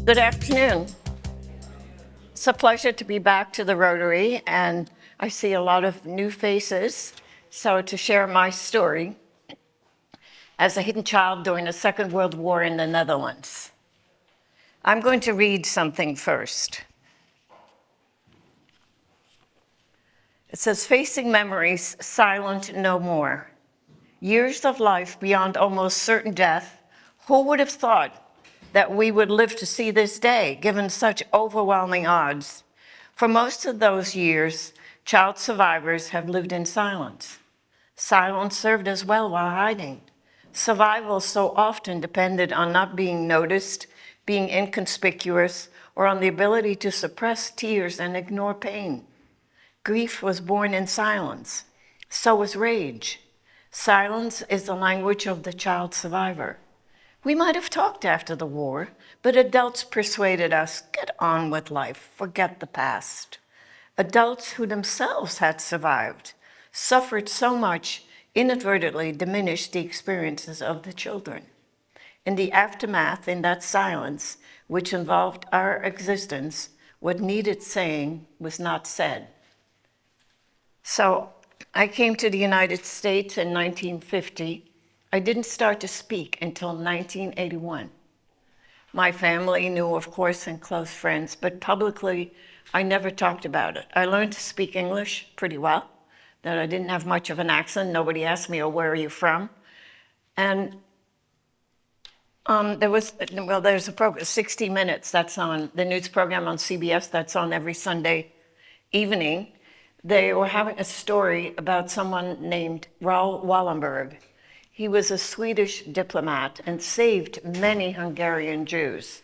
Good afternoon. It's a pleasure to be back to the Rotary, and I see a lot of new faces. So to share my story as a hidden child during the Second World War in the Netherlands. I'm going to read something first. It says, facing memories, silent no more. Years of life beyond almost certain death. Who would have thought that we would live to see this day, given such overwhelming odds? For most of those years, child survivors have lived in silence. Silence served as well while hiding. Survival so often depended on not being noticed, being inconspicuous, or on the ability to suppress tears and ignore pain. Grief was born in silence. So was rage. Silence is the language of the child survivor. We might have talked after the war, but adults persuaded us, get on with life, forget the past. Adults who themselves had survived, suffered so much, inadvertently diminished the experiences of the children. In the aftermath, in that silence, which involved our existence, what needed saying was not said. So I came to the United States in 1950. I didn't start to speak until 1981. My family knew, of course, and close friends, but publicly, I never talked about it. I learned to speak English pretty well, that I didn't have much of an accent. Nobody asked me, oh, where are you from? And there's a program, 60 Minutes, that's on the news program on CBS, that's on every Sunday evening. They were having a story about someone named Raoul Wallenberg. He was a Swedish diplomat and saved many Hungarian Jews.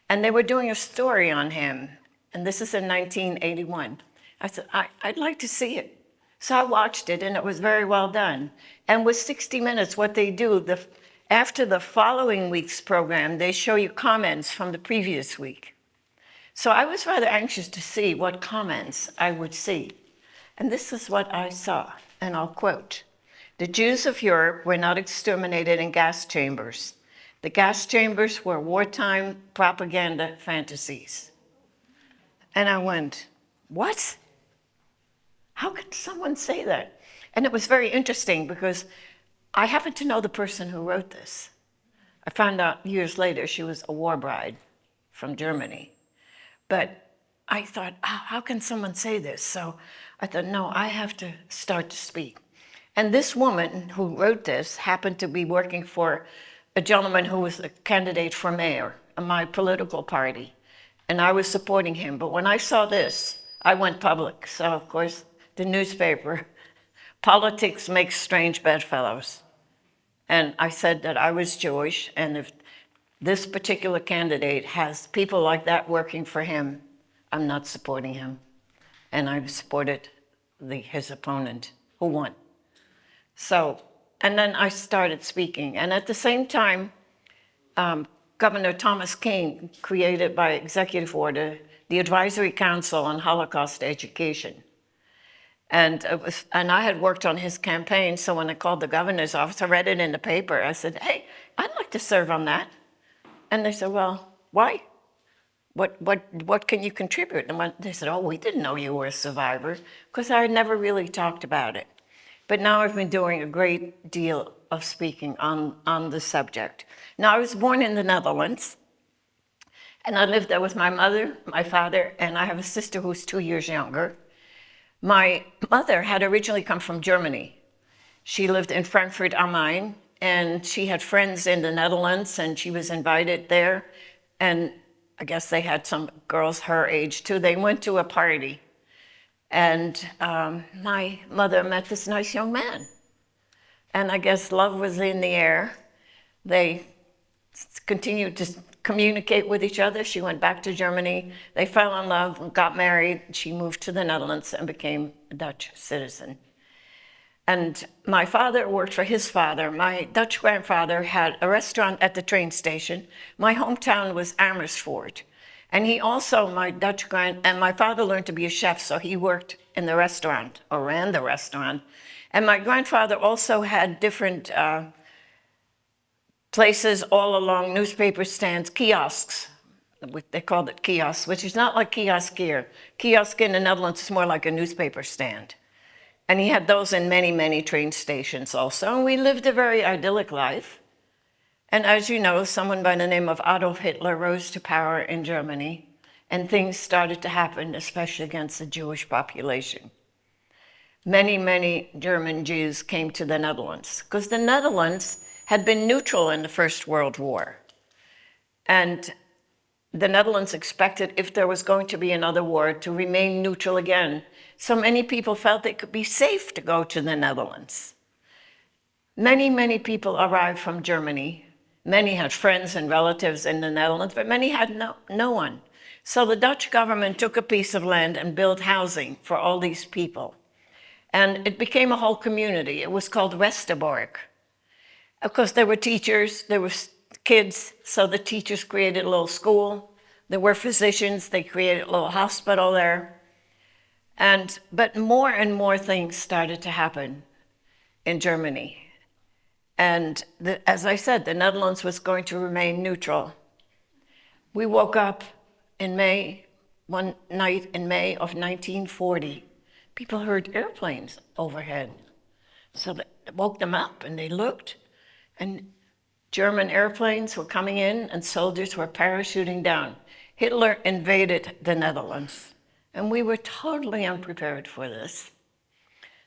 And they were doing a story on him, and this is in 1981. I said, I'd like to see it. So I watched it, and it was very well done. And with 60 Minutes, what they do, after the following week's program, they show you comments from the previous week. So I was rather anxious to see what comments I would see. And this is what I saw, and I'll quote. The Jews of Europe were not exterminated in gas chambers. The gas chambers were wartime propaganda fantasies. And I went, what? How could someone say that? And it was very interesting because I happen to know the person who wrote this. I found out years later she was a war bride from Germany. But I thought, how can someone say this? So I thought, no, I have to start to speak. And this woman who wrote this happened to be working for a gentleman who was a candidate for mayor of my political party. And I was supporting him. But when I saw this, I went public. So, of course, the newspaper, politics makes strange bedfellows. And I said that I was Jewish, and if this particular candidate has people like that working for him, I'm not supporting him. And I supported his opponent, who won. So, and then I started speaking. And at the same time, Governor Thomas Kean created by executive order the Advisory Council on Holocaust Education. And I had worked on his campaign, so when I called the governor's office, I read it in the paper. I said, hey, I'd like to serve on that. And they said, well, why? What can you contribute? And they said, oh, we didn't know you were a survivor, because I had never really talked about it. But now I've been doing a great deal of speaking on the subject. Now, I was born in the Netherlands, and I lived there with my mother, my father, and I have a sister who's 2 years younger. My mother had originally come from Germany. She lived in Frankfurt am Main, and she had friends in the Netherlands, and she was invited there. And I guess they had some girls her age too. They went to a party. And my mother met this nice young man. And I guess love was in the air. They continued to communicate with each other. She went back to Germany. They fell in love and got married. She moved to the Netherlands and became a Dutch citizen. And my father worked for his father. My Dutch grandfather had a restaurant at the train station. My hometown was Amersfoort. And he also, and my father learned to be a chef, so he worked in the restaurant, or ran the restaurant. And my grandfather also had different places all along newspaper stands, kiosks, they called it kiosk, which is not like kiosk here. Kiosk in the Netherlands is more like a newspaper stand. And he had those in many, many train stations also. And we lived a very idyllic life. And as you know, someone by the name of Adolf Hitler rose to power in Germany, and things started to happen, especially against the Jewish population. Many, many German Jews came to the Netherlands because the Netherlands had been neutral in the First World War. And the Netherlands expected, if there was going to be another war, to remain neutral again. So many people felt it could be safe to go to the Netherlands. Many, many people arrived from Germany. Many had friends and relatives in the Netherlands, but many had no one. So the Dutch government took a piece of land and built housing for all these people. And it became a whole community. It was called Westerbork. Of course, there were teachers, there were kids, so the teachers created a little school. There were physicians, they created a little hospital there. But more and more things started to happen in Germany. And as I said, the Netherlands was going to remain neutral. We woke up in May, one night in May of 1940. People heard airplanes overhead. So they woke them up and they looked, and German airplanes were coming in and soldiers were parachuting down. Hitler invaded the Netherlands, and we were totally unprepared for this.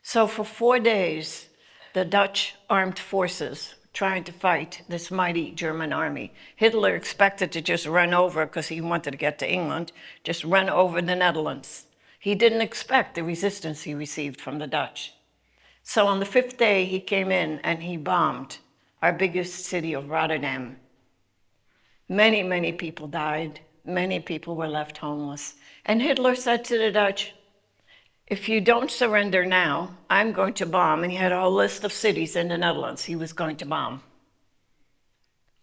So for 4 days, the Dutch armed forces trying to fight this mighty German army. Hitler expected to just run over, because he wanted to get to England, just run over the Netherlands. He didn't expect the resistance he received from the Dutch. So on the 5th day, he came in and he bombed our biggest city of Rotterdam. Many, many people died. Many people were left homeless. And Hitler said to the Dutch, if you don't surrender now, I'm going to bomb. And he had a whole list of cities in the Netherlands he was going to bomb.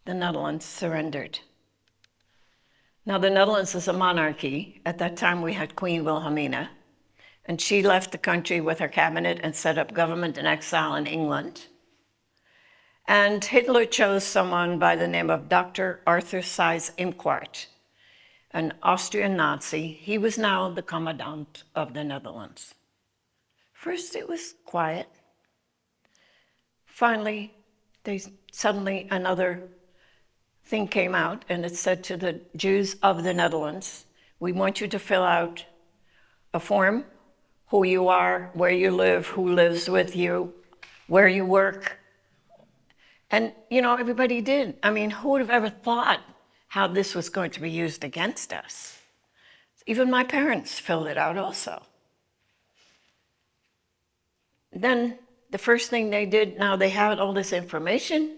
The Netherlands surrendered. Now, the Netherlands is a monarchy. At that time, we had Queen Wilhelmina. And she left the country with her cabinet and set up government in exile in England. And Hitler chose someone by the name of Dr. Arthur Seyss-Inquart, an Austrian Nazi. He was now the commandant of the Netherlands. First, it was quiet. Finally, suddenly another thing came out, and it said to the Jews of the Netherlands, we want you to fill out a form, who you are, where you live, who lives with you, where you work. And, everybody did. I mean, who would have ever thought how this was going to be used against us? Even my parents filled it out also. Then the first thing they did, now they had all this information.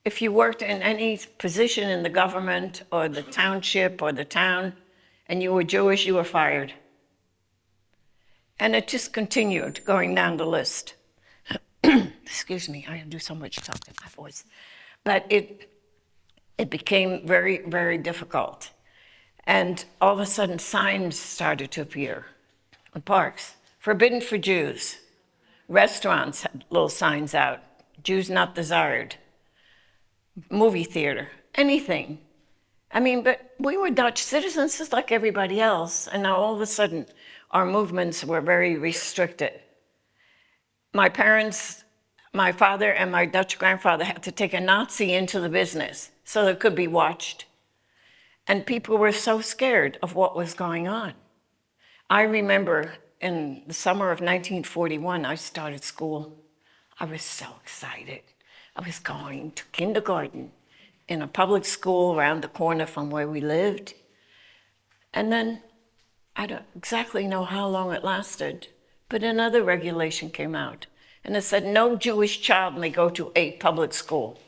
If you worked in any position in the government or the township or the town and you were Jewish, you were fired. And it just continued going down the list. Excuse me, I do so much talking, my voice. But it became very, very difficult. And all of a sudden, signs started to appear in parks. Forbidden for Jews. Restaurants had little signs out. Jews not desired. Movie theater, anything. I mean, but we were Dutch citizens just like everybody else. And now all of a sudden, our movements were very restricted. My parents, my father and my Dutch grandfather had to take a Nazi into the business so it could be watched. And people were so scared of what was going on. I remember in the summer of 1941, I started school. I was so excited. I was going to kindergarten in a public school around the corner from where we lived. And then, I don't exactly know how long it lasted, but another regulation came out. And it said no Jewish child may go to a public school.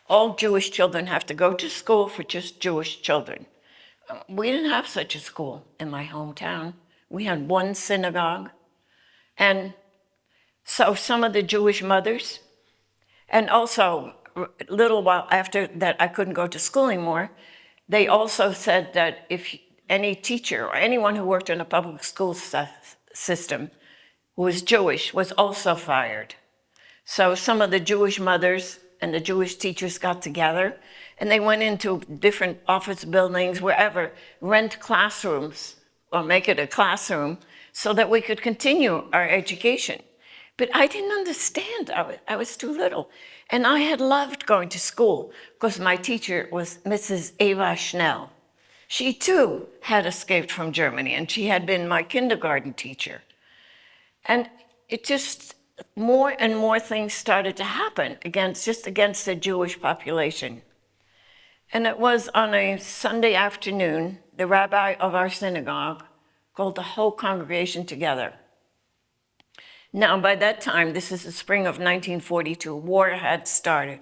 All Jewish children have to go to school for just Jewish children. We didn't have such a school in my hometown. We had one synagogue. And so some of the Jewish mothers, and also a little while after that I couldn't go to school anymore, they also said that if any teacher or anyone who worked in a public school system who was Jewish was also fired. So some of the Jewish mothers and the Jewish teachers got together, and they went into different office buildings, wherever, rent classrooms or make it a classroom so that we could continue our education. But I didn't understand. I was too little. And I had loved going to school because my teacher was Mrs. Eva Schnell. She too had escaped from Germany, and she had been my kindergarten teacher. And it just, more and more things started to happen against the Jewish population. And it was on a Sunday afternoon, the rabbi of our synagogue called the whole congregation together. Now, by that time, this is the spring of 1942, war had started.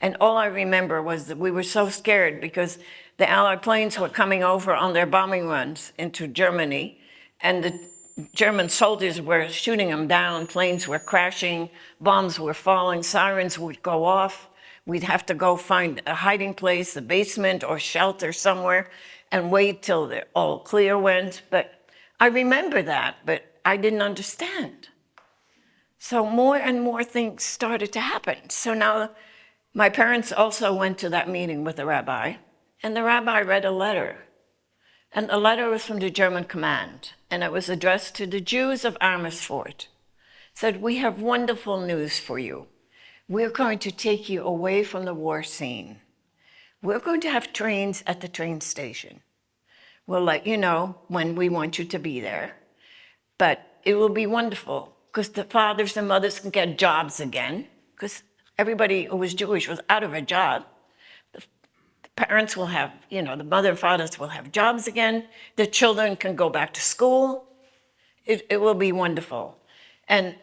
And all I remember was that we were so scared because the Allied planes were coming over on their bombing runs into Germany, and the German soldiers were shooting them down, planes were crashing, bombs were falling, sirens would go off. We'd have to go find a hiding place, a basement or shelter somewhere, and wait till the all clear went. But I remember that, but I didn't understand. So more and more things started to happen. So now my parents also went to that meeting with the rabbi, and the rabbi read a letter. And the letter was from the German command, and it was addressed to the Jews of Amersfoort. It said, "We have wonderful news for you. We're going to take you away from the war scene. We're going to have trains at the train station. We'll let you know when we want you to be there. But it will be wonderful because the fathers and mothers can get jobs again, because everybody who was Jewish was out of a job. The parents will have, the mother and fathers will have jobs again. The children can go back to school. It will be wonderful. And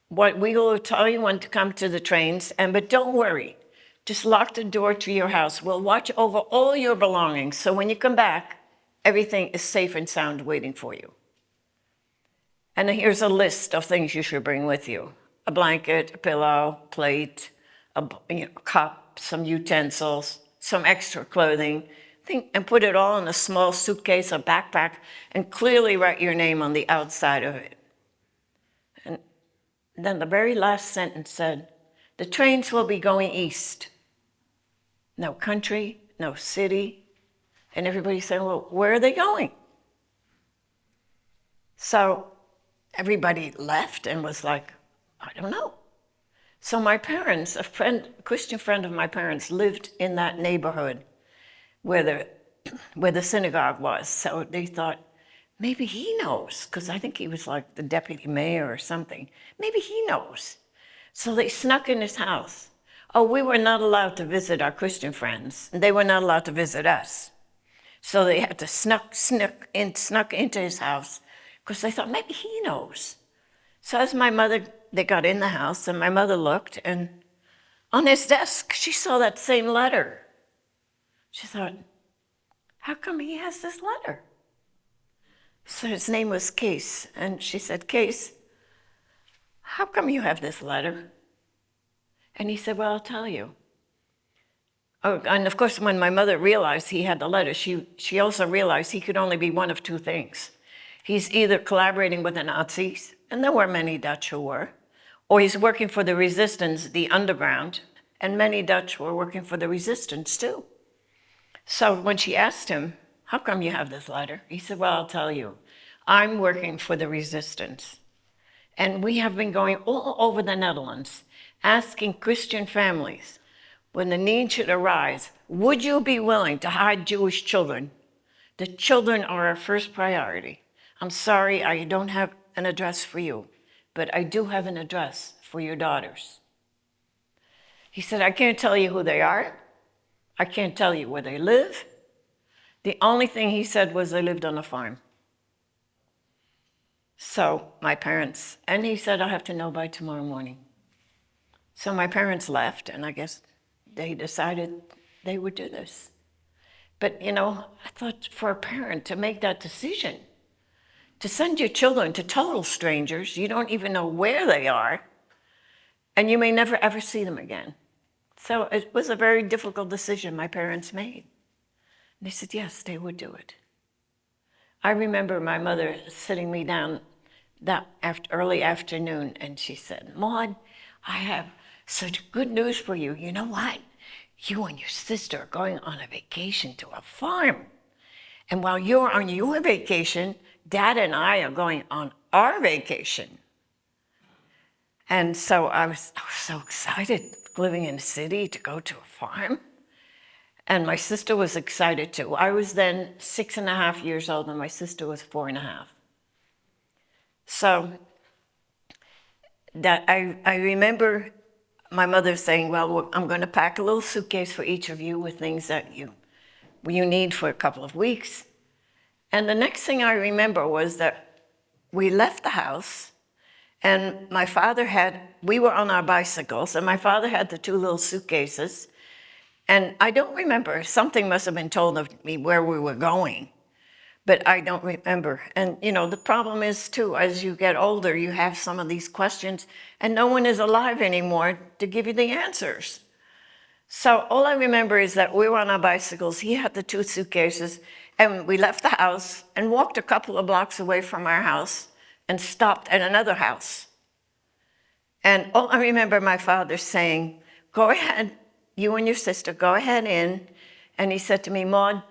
what we will tell you when to come to the trains, but don't worry, just lock the door to your house. We'll watch over all your belongings, so when you come back, everything is safe and sound waiting for you. And here's a list of things you should bring with you: a blanket, a pillow, plate, a cup, some utensils, some extra clothing, and put it all in a small suitcase or backpack, and clearly write your name on the outside of it." And then the very last sentence said, "The trains will be going east. No country, no city." And everybody said, "Well, where are they going?" So everybody left and was like, "I don't know." So my parents, a Christian friend of my parents, lived in that neighborhood where the synagogue was. So they thought, maybe he knows, because I think he was like the deputy mayor or something. Maybe he knows. So they snuck in his house. Oh, we were not allowed to visit our Christian friends, and they were not allowed to visit us. So they had to snuck into his house, because they thought maybe he knows. So as they got in the house, and my mother looked, and on his desk, she saw that same letter. She thought, how come he has this letter? So his name was Case, and she said, "Case, how come you have this letter?" And he said, "Well, I'll tell you." Oh, and of course, when my mother realized he had the letter, she also realized he could only be one of two things. He's either collaborating with the Nazis, and there were many Dutch who were, or he's working for the resistance, the underground, and many Dutch were working for the resistance too. So when she asked him, "How come you have this letter?" He said, "Well, I'll tell you. I'm working for the resistance. And we have been going all over the Netherlands, asking Christian families, when the need should arise, would you be willing to hide Jewish children? The children are our first priority. I'm sorry, I don't have an address for you, but I do have an address for your daughters." He said, "I can't tell you who they are. I can't tell you where they live." The only thing he said was they lived on a farm. So my parents, and he said, "I'll have to know by tomorrow morning." So my parents left, and I guess they decided they would do this. But, I thought for a parent to make that decision, to send your children to total strangers, you don't even know where they are, and you may never ever see them again. So it was a very difficult decision my parents made. They said, yes, they would do it. I remember my mother sitting me down that early afternoon, and she said, "Maud, I have So the good news for you, you know what? You and your sister are going on a vacation to a farm. And while you're on your vacation, Dad and I are going on our vacation. And so I was so excited living in the city to go to a farm. And my sister was excited too. I was then 6.5 years old and my sister was 4.5. So that I remember my mother saying, well, I'm going to pack a little suitcase for each of you with things that you need for a couple of weeks. And the next thing I remember was that we left the house and we were on our bicycles and my father had the two little suitcases. And I don't remember, something must have been told of me where we were going, but I don't remember. And the problem is too, as you get older, you have some of these questions and no one is alive anymore to give you the answers. So all I remember is that we were on our bicycles, he had the two suitcases, and we left the house and walked a couple of blocks away from our house and stopped at another house. And all I remember my father saying, go ahead, you and your sister, go ahead in. And he said to me, Maud,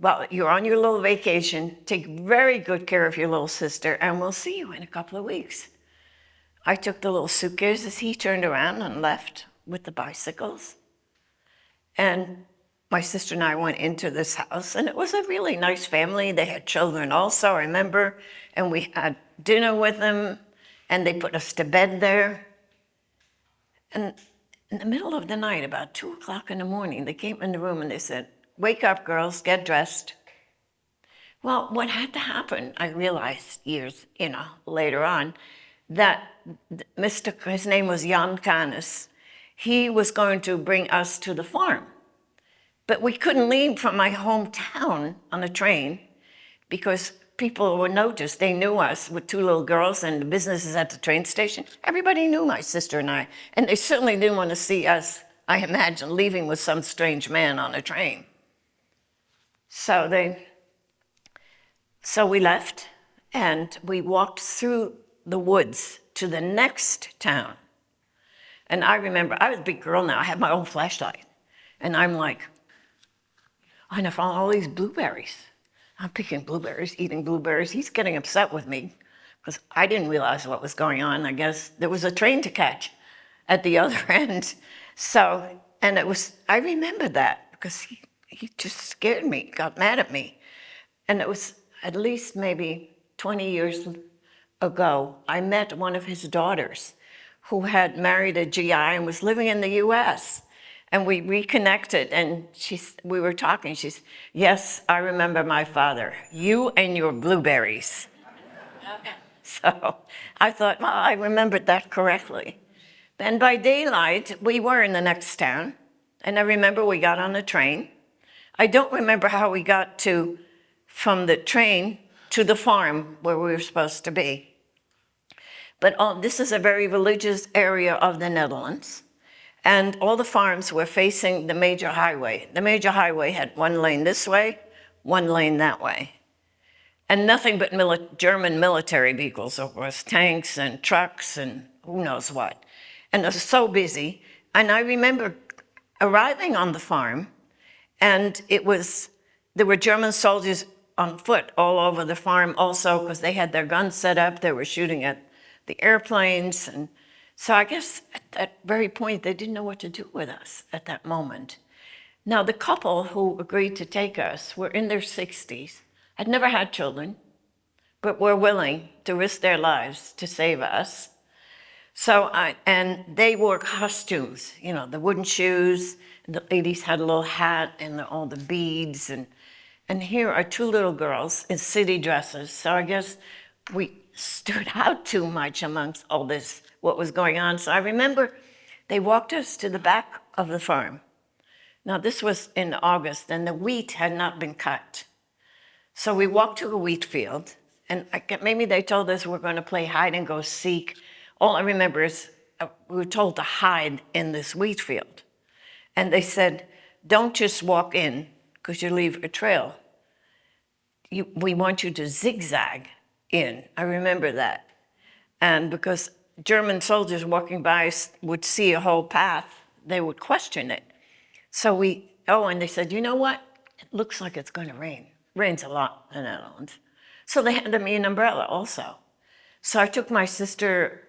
well, you're on your little vacation. Take very good care of your little sister, and we'll see you in a couple of weeks. I took the little suitcases. He turned around and left with the bicycles. And my sister and I went into this house, and it was a really nice family. They had children also, I remember, and we had dinner with them, and they put us to bed there. And in the middle of the night, about 2 o'clock in the morning, they came in the room and they said, wake up, girls, get dressed. Well, what had to happen, I realized years, later on, that his name was Jan Canis. He was going to bring us to the farm. But we couldn't leave from my hometown on a train because people would notice. They knew us with two little girls and the businesses at the train station. Everybody knew my sister and I. And they certainly didn't want to see us, I imagine, leaving with some strange man on a train. So we left and we walked through the woods to the next town. And I remember, I was a big girl now, I had my own flashlight. And I'm like, I found all these blueberries. I'm picking blueberries, eating blueberries. He's getting upset with me because I didn't realize what was going on. I guess there was a train to catch at the other end. So, and I remember that because he just scared me, got mad at me. And it was at least maybe 20 years ago, I met one of his daughters who had married a GI and was living in the US. And we reconnected and we were talking. She's, yes, I remember my father. You and your blueberries. So I thought, well, I remembered that correctly. Then by daylight, we were in the next town. And I remember we got on the train. I don't remember how we got from the train to the farm where we were supposed to be. But this is a very religious area of the Netherlands. And all the farms were facing the major highway. The major highway had one lane this way, one lane that way. And nothing but German military vehicles, of course, tanks and trucks and who knows what. And it was so busy. And I remember arriving on the farm, and there were German soldiers on foot all over the farm also, because they had their guns set up. They were shooting at the airplanes. And so I guess at that very point, they didn't know what to do with us at that moment. Now, the couple who agreed to take us were in their 60s, had never had children, but were willing to risk their lives to save us. And they wore costumes, the wooden shoes. The ladies had a little hat and all the beads. And here are two little girls in city dresses. So I guess we stood out too much amongst all this, what was going on. So I remember they walked us to the back of the farm. Now this was in August and the wheat had not been cut. So we walked to a wheat field and maybe they told us we're going to play hide and go seek. All I remember is we were told to hide in this wheat field. And they said, don't just walk in because you leave a trail. We want you to zigzag in. I remember that. And because German soldiers walking by would see a whole path, they would question it. So and they said, you know what? It looks like it's going to rain. Rains a lot in the Netherlands. So they handed me an umbrella also. So I took my sister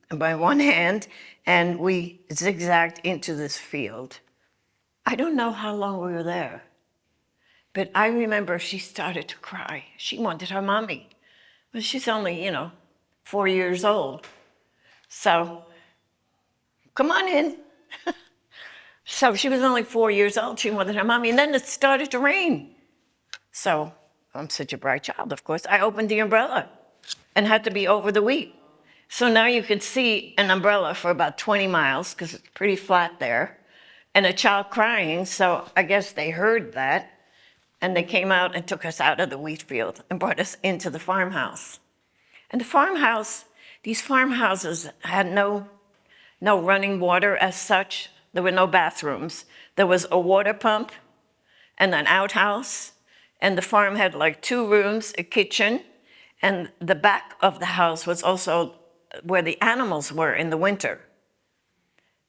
by one hand and we zigzagged into this field. I don't know how long we were there, but I remember she started to cry. She wanted her mommy. But she's only, 4 years old. So, come on in. So she was only 4 years old. She wanted her mommy. And then it started to rain. So I'm such a bright child, of course. I opened the umbrella and had to be over the wheat. So now you can see an umbrella for about 20 miles because it's pretty flat there, and a child crying. So I guess they heard that, and they came out and took us out of the wheat field and brought us into the farmhouse. And these farmhouses had no running water as such. There were no bathrooms. There was a water pump and an outhouse, and the farm had like 2 rooms, a kitchen, and the back of the house was also where the animals were in the winter.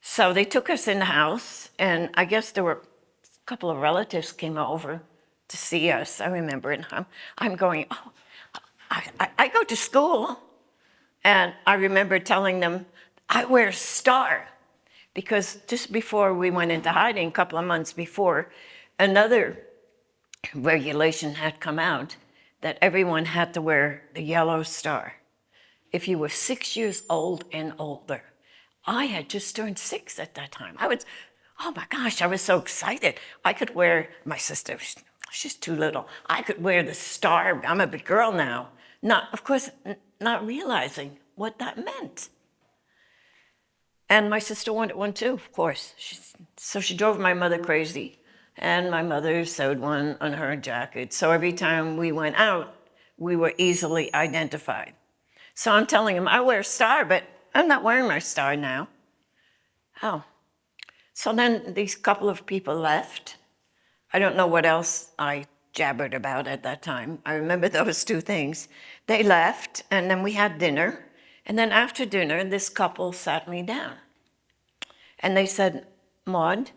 So they took us in the house, and I guess there were a couple of relatives came over to see us. I remember, and I'm going, oh, I go to school, and I remember telling them, I wear a star, because just before we went into hiding, a couple of months before, another regulation had come out that everyone had to wear the yellow star if you were 6 years old and older. I had just turned 6 at that time. Oh my gosh, I was so excited. I could wear, my sister, she's too little. I could wear the star. I'm a big girl now. Of course, not realizing what that meant. And my sister wanted one too, of course. So she drove my mother crazy. And my mother sewed one on her jacket. So every time we went out, we were easily identified. So I'm telling him, I wear a star, but I'm not wearing my star now. Oh. So then these couple of people left. I don't know what else I jabbered about at that time. I remember those 2 things. They left, and then we had dinner. And then after dinner, this couple sat me down. And they said, Maud,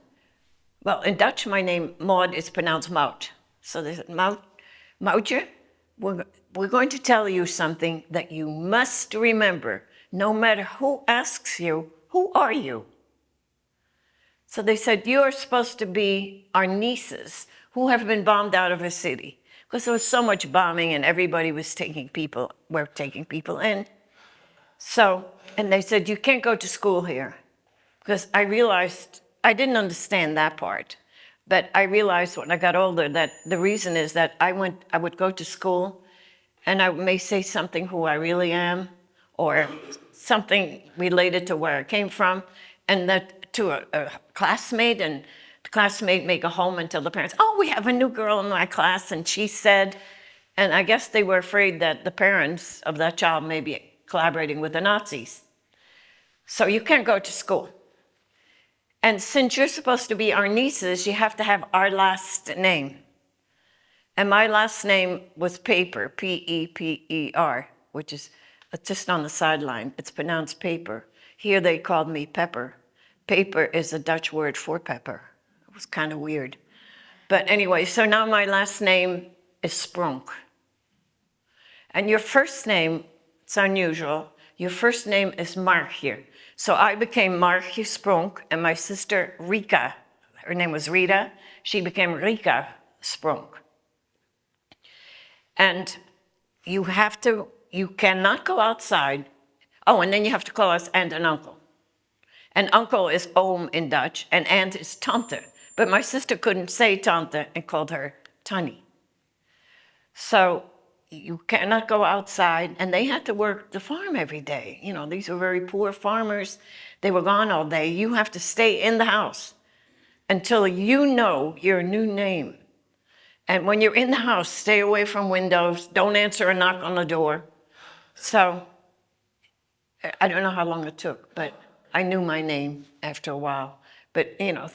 well, in Dutch, my name, Maud, is pronounced Mout. So they said, Moutje, we're going to tell you something that you must remember, no matter who asks you, who are you? So they said, you are supposed to be our nieces who have been bombed out of a city. Because there was so much bombing and everybody was taking people in. So, and they said, you can't go to school here. Because I realized, I didn't understand that part. But I realized when I got older that the reason is that I would go to school and I may say something who I really am or something related to where I came from, and that to a classmate, and the classmate may go home and tell the parents, oh, we have a new girl in my class and she said, and I guess they were afraid that the parents of that child may be collaborating with the Nazis. So you can't go to school. And since you're supposed to be our nieces, you have to have our last name. And my last name was Paper, P-E-P-E-R, which is just on the sideline. It's pronounced paper. Here they called me Pepper. Paper is a Dutch word for pepper. It was kind of weird. But anyway, so now my last name is Spronk. And your first name, it's unusual, your first name is Margje. So I became Margje Spronk, and my sister Rika, her name was Rita, she became Rika Spronk. And you cannot go outside. Oh, and then you have to call us aunt and uncle. And uncle is oom in Dutch, and aunt is tante. But my sister couldn't say tante and called her Tannie. So you cannot go outside, and they had to work the farm every day. You know, these were very poor farmers. They were gone all day. You have to stay in the house until you know your new name. And when you're in the house, stay away from windows. Don't answer a knock on the door. So I don't know how long it took, but I knew my name after a while. But, you know,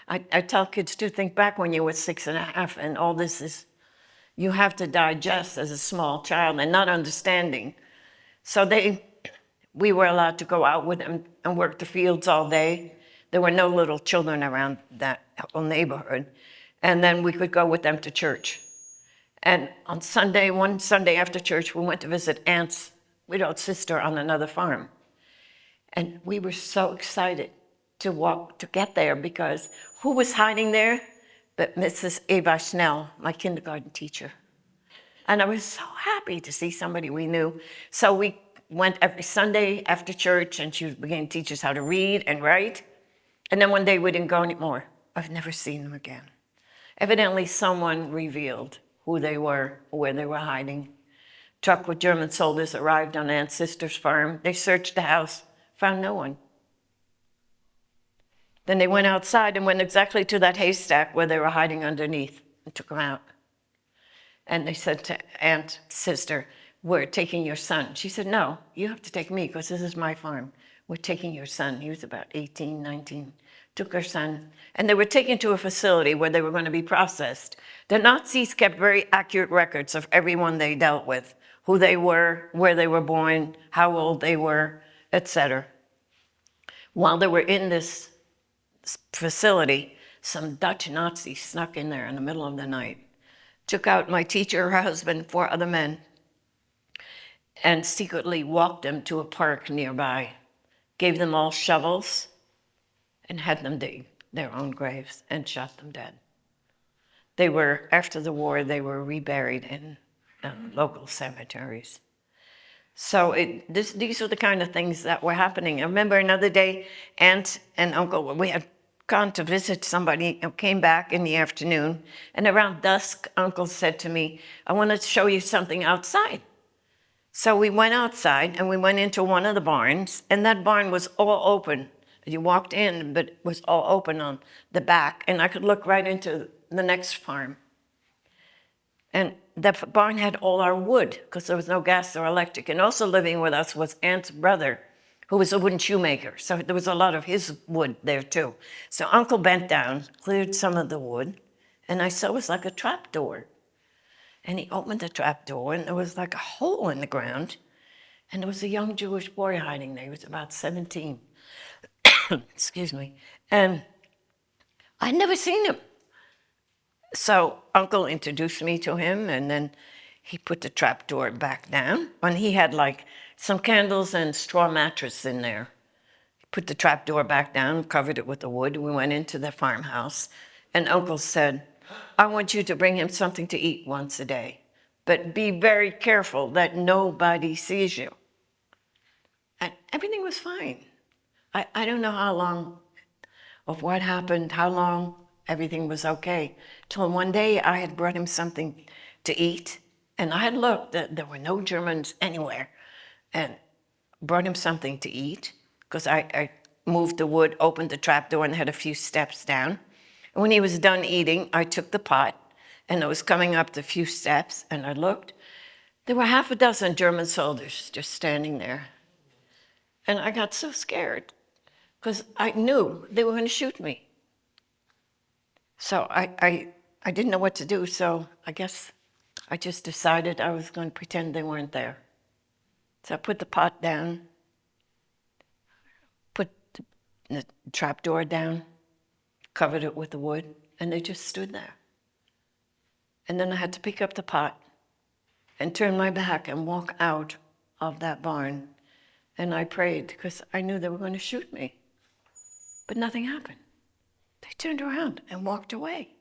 I tell kids to think back when you were 6.5, and all this is, you have to digest as a small child and not understanding. So We were allowed to go out with them and work the fields all day. There were no little children around that whole neighborhood. And then we could go with them to church. And on Sunday, one Sunday after church, we went to visit Aunt's widowed sister on another farm. And we were so excited to get there, because who was hiding there but Mrs. Eva Schnell, my kindergarten teacher. And I was so happy to see somebody we knew. So we went every Sunday after church, and she was beginning to teach us how to read and write. And then one day we didn't go anymore. I've never seen them again. Evidently someone revealed who they were, where they were hiding. Truck with German soldiers arrived on Aunt's sister's farm. They searched the house, found no one. Then they went outside and went exactly to that haystack where they were hiding underneath and took them out. And they said to Aunt's sister, "We're taking your son." She said, "No, you have to take me because this is my farm. We're taking your son." He was about 18, 19. Took her son, and they were taken to a facility where they were going to be processed. The Nazis kept very accurate records of everyone they dealt with, who they were, where they were born, how old they were, etc. While they were in this facility, some Dutch Nazis snuck in there in the middle of the night, took out my teacher, her husband, 4 other men, and secretly walked them to a park nearby, gave them all shovels, and had them dig their own graves and shot them dead. They were, after the war, they were reburied in local cemeteries. So these were the kind of things that were happening. I remember another day, Aunt and Uncle, we had gone to visit somebody and came back in the afternoon, and around dusk, Uncle said to me, "I want to show you something outside." So we went outside and we went into one of the barns, and that barn was all open. You walked in, but it was all open on the back, and I could look right into the next farm. And the barn had all our wood, because there was no gas or electric. And also living with us was Aunt's brother, who was a wooden shoemaker. So there was a lot of his wood there too. So Uncle bent down, cleared some of the wood, and I saw it was like a trap door. And he opened the trap door, and there was like a hole in the ground, and there was a young Jewish boy hiding there. He was about 17. Excuse me. And I'd never seen him. So Uncle introduced me to him, and then he put the trap door back down. And he had like some candles and straw mattress in there. He put the trap door back down, covered it with the wood. We went into the farmhouse, and Uncle said, "I want you to bring him something to eat once a day, but be very careful that nobody sees you." And everything was fine. I don't know how long of what happened, how long everything was okay, till one day I had brought him something to eat, and I had looked, there were no Germans anywhere, and brought him something to eat, because I moved the wood, opened the trap door, and had a few steps down. And when he was done eating, I took the pot, and I was coming up the few steps, and I looked. There were half a dozen German soldiers just standing there. And I got so scared, because I knew they were going to shoot me. So I didn't know what to do, so I guess I just decided I was going to pretend they weren't there. So I put the pot down, put the trap door down, covered it with the wood, and they just stood there. And then I had to pick up the pot and turn my back and walk out of that barn. And I prayed, because I knew they were going to shoot me. But nothing happened. They turned around and walked away.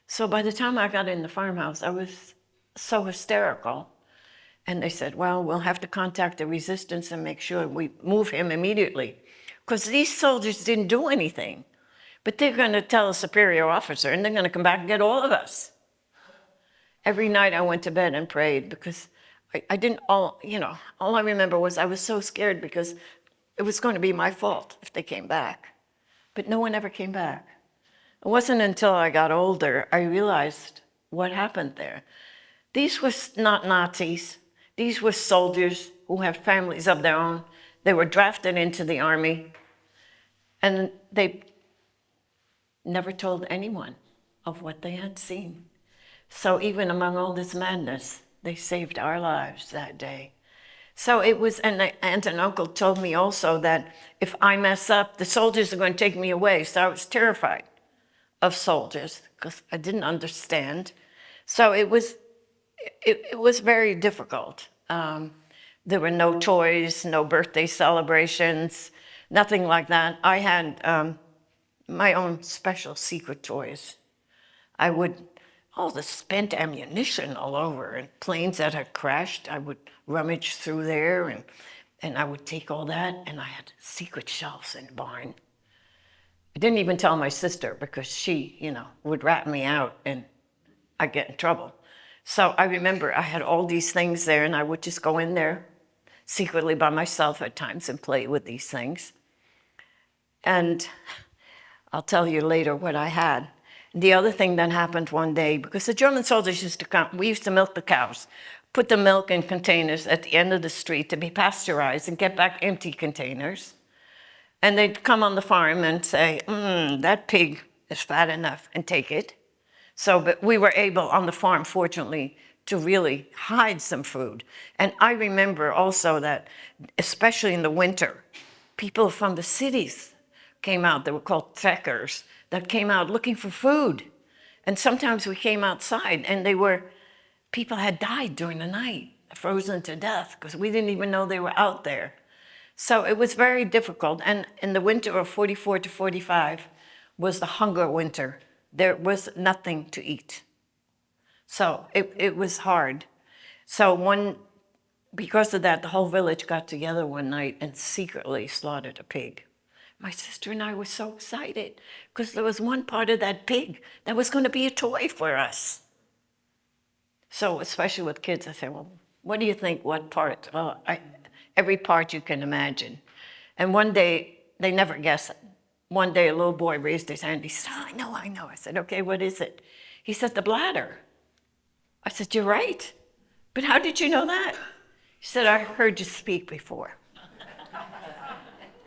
So by the time I got in the farmhouse, I was so hysterical. And they said, "Well, we'll have to contact the resistance and make sure we move him immediately." Because these soldiers didn't do anything. But they're going to tell a superior officer, and they're going to come back and get all of us. Every night I went to bed and prayed, because I didn't, all I remember was I was so scared, because it was going to be my fault if they came back. But no one ever came back. It wasn't until I got older I realized what happened there. These were not Nazis. These were soldiers who had families of their own. They were drafted into the army, and they never told anyone of what they had seen. So even among all this madness, they saved our lives that day. So it was, and my aunt and uncle told me also that if I mess up, the soldiers are going to take me away. So I was terrified of soldiers because I didn't understand. So it was very difficult. There were no toys, no birthday celebrations, nothing like that. I had my own special secret toys. I would, all the spent ammunition all over and planes that had crashed, I would rummage through there and I would take all that, and I had secret shelves in the barn. I didn't even tell my sister because she, would rat me out and I'd get in trouble. So I remember I had all these things there, and I would just go in there secretly by myself at times and play with these things. And I'll tell you later what I had. The other thing that happened one day, because the German soldiers used to come, we used to milk the cows, put the milk in containers at the end of the street to be pasteurized and get back empty containers. And they'd come on the farm and say, that pig is fat enough, and take it. So, but we were able on the farm, fortunately, to really hide some food. And I remember also that, especially in the winter, people from the cities came out. They were called trekkers, that came out looking for food. And sometimes we came outside and people had died during the night, frozen to death, because we didn't even know they were out there. So it was very difficult. And in the winter of 44 to 45 was the hunger winter. There was nothing to eat. So it was hard. So because of that, the whole village got together one night and secretly slaughtered a pig. My sister and I were so excited because there was one part of that pig that was going to be a toy for us. So especially with kids, I said, well, what do you think, what part? Well, every part you can imagine. And one day, they never guess it. One day, a little boy raised his hand. He said, oh, I know. I said, okay, what is it? He said, the bladder. I said, you're right. But how did you know that? He said, I heard you speak before.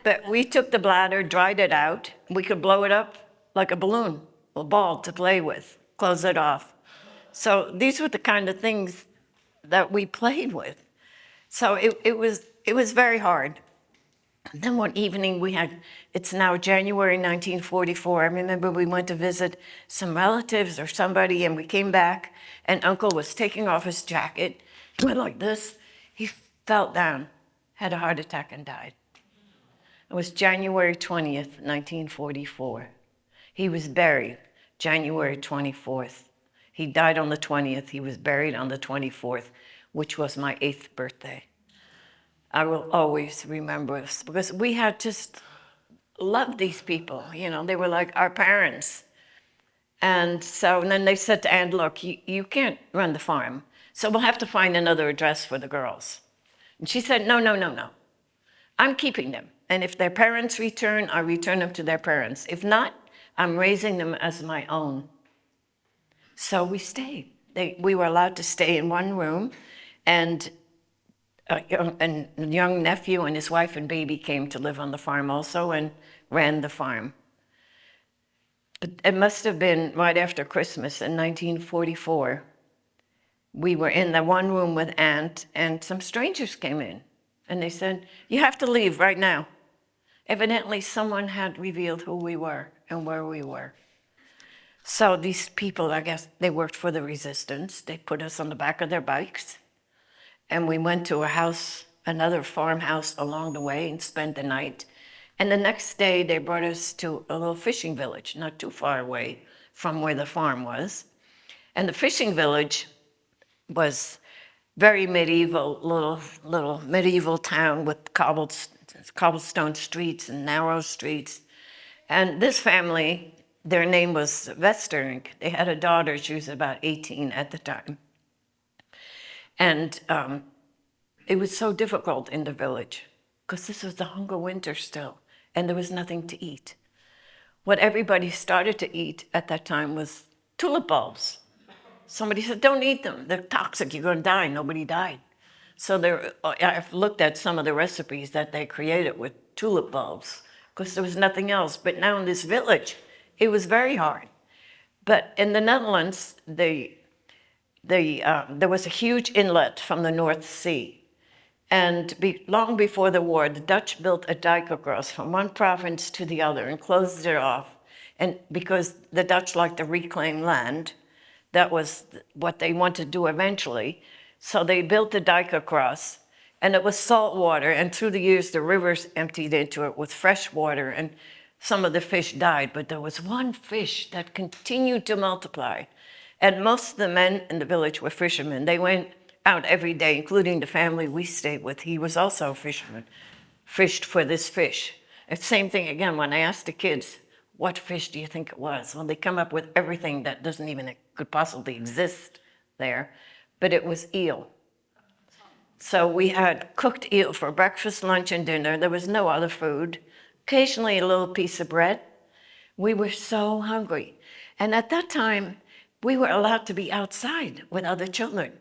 But we took the bladder, dried it out. We could blow it up like a balloon, a ball to play with, close it off. So these were the kind of things that we played with. So it was very hard. And then one evening it's now January 1944. I remember we went to visit some relatives or somebody, and we came back, and Uncle was taking off his jacket. He went like this. He fell down, had a heart attack, and died. It was January 20th, 1944. He was buried January 24th. He died on the 20th. He was buried on the 24th, which was my 8th birthday. I will always remember this because we had just loved these people. They were like our parents. And then they said to Aunt, look, you can't run the farm, so we'll have to find another address for the girls. And she said, no. I'm keeping them. And if their parents return, I return them to their parents. If not, I'm raising them as my own. So we stayed. We were allowed to stay in one room, and a young nephew and his wife and baby came to live on the farm also and ran the farm. But it must have been right after Christmas in 1944. We were in the one room with Aunt, and some strangers came in. And they said, you have to leave right now. Evidently, someone had revealed who we were and where we were. So these people, I guess, they worked for the resistance. They put us on the back of their bikes. And we went to a house, another farmhouse along the way, and spent the night. And the next day, they brought us to a little fishing village, not too far away from where the farm was. And the fishing village was very medieval, little medieval town with cobblestone streets and narrow streets. And this family, their name was Westerink. They had a daughter. She was about 18 at the time. And it was so difficult in the village because this was the hunger winter still, and there was nothing to eat. What everybody started to eat at that time was tulip bulbs. Somebody said, don't eat them. They're toxic. You're going to die. Nobody died. So I've looked at some of the recipes that they created with tulip bulbs because there was nothing else. But now in this village, it was very hard. But in the Netherlands, there was a huge inlet from the North Sea. And long before the war, the Dutch built a dike across from one province to the other and closed it off. And because the Dutch liked to reclaim land, that was what they wanted to do eventually. So they built a dike across, and it was salt water. And through the years, the rivers emptied into it with fresh water, and some of the fish died. But there was one fish that continued to multiply. And most of the men in the village were fishermen. They went out every day, including the family we stayed with. He was also a fisherman, fished for this fish. It's the same thing again when I asked the kids, what fish do you think it was? Well, they come up with everything that doesn't even could possibly exist there, but it was eel. So we had cooked eel for breakfast, lunch, and dinner. There was no other food. Occasionally a little piece of bread. We were so hungry. And at that time, we were allowed to be outside with other children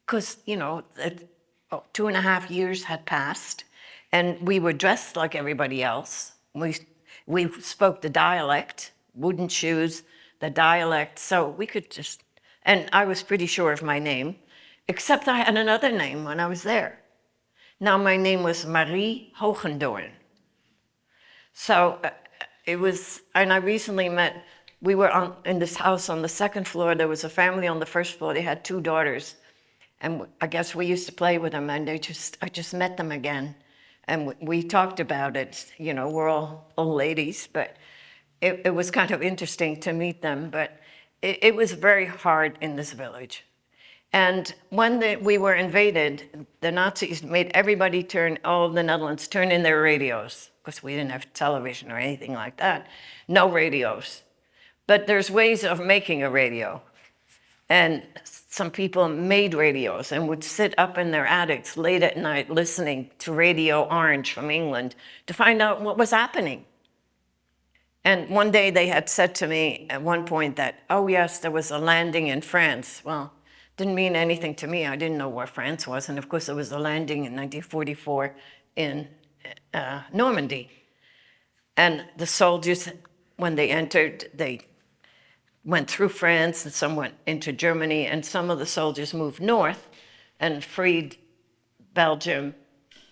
because, 2.5 years had passed and we were dressed like everybody else. We spoke the dialect, wooden shoes, the dialect, so we could just, and I was pretty sure of my name, except I had another name when I was there. Now my name was Marie Hogendoorn. So it was, and I recently met, we were in this house on the second floor. There was a family on the first floor. They had 2 daughters. And I guess we used to play with them, and I just met them again. And we talked about it. We're all old ladies, but it was kind of interesting to meet them. But it was very hard in this village. And when we were invaded, the Nazis made everybody all of the Netherlands turn in their radios, because we didn't have television or anything like that. No radios. But there's ways of making a radio. And some people made radios and would sit up in their attics late at night listening to Radio Orange from England to find out what was happening. And one day they had said to me at one point that, oh yes, there was a landing in France. Well, didn't mean anything to me. I didn't know where France was. And of course, there was a landing in 1944 in Normandy. And the soldiers, when they entered, they went through France and some went into Germany, and some of the soldiers moved north and freed Belgium,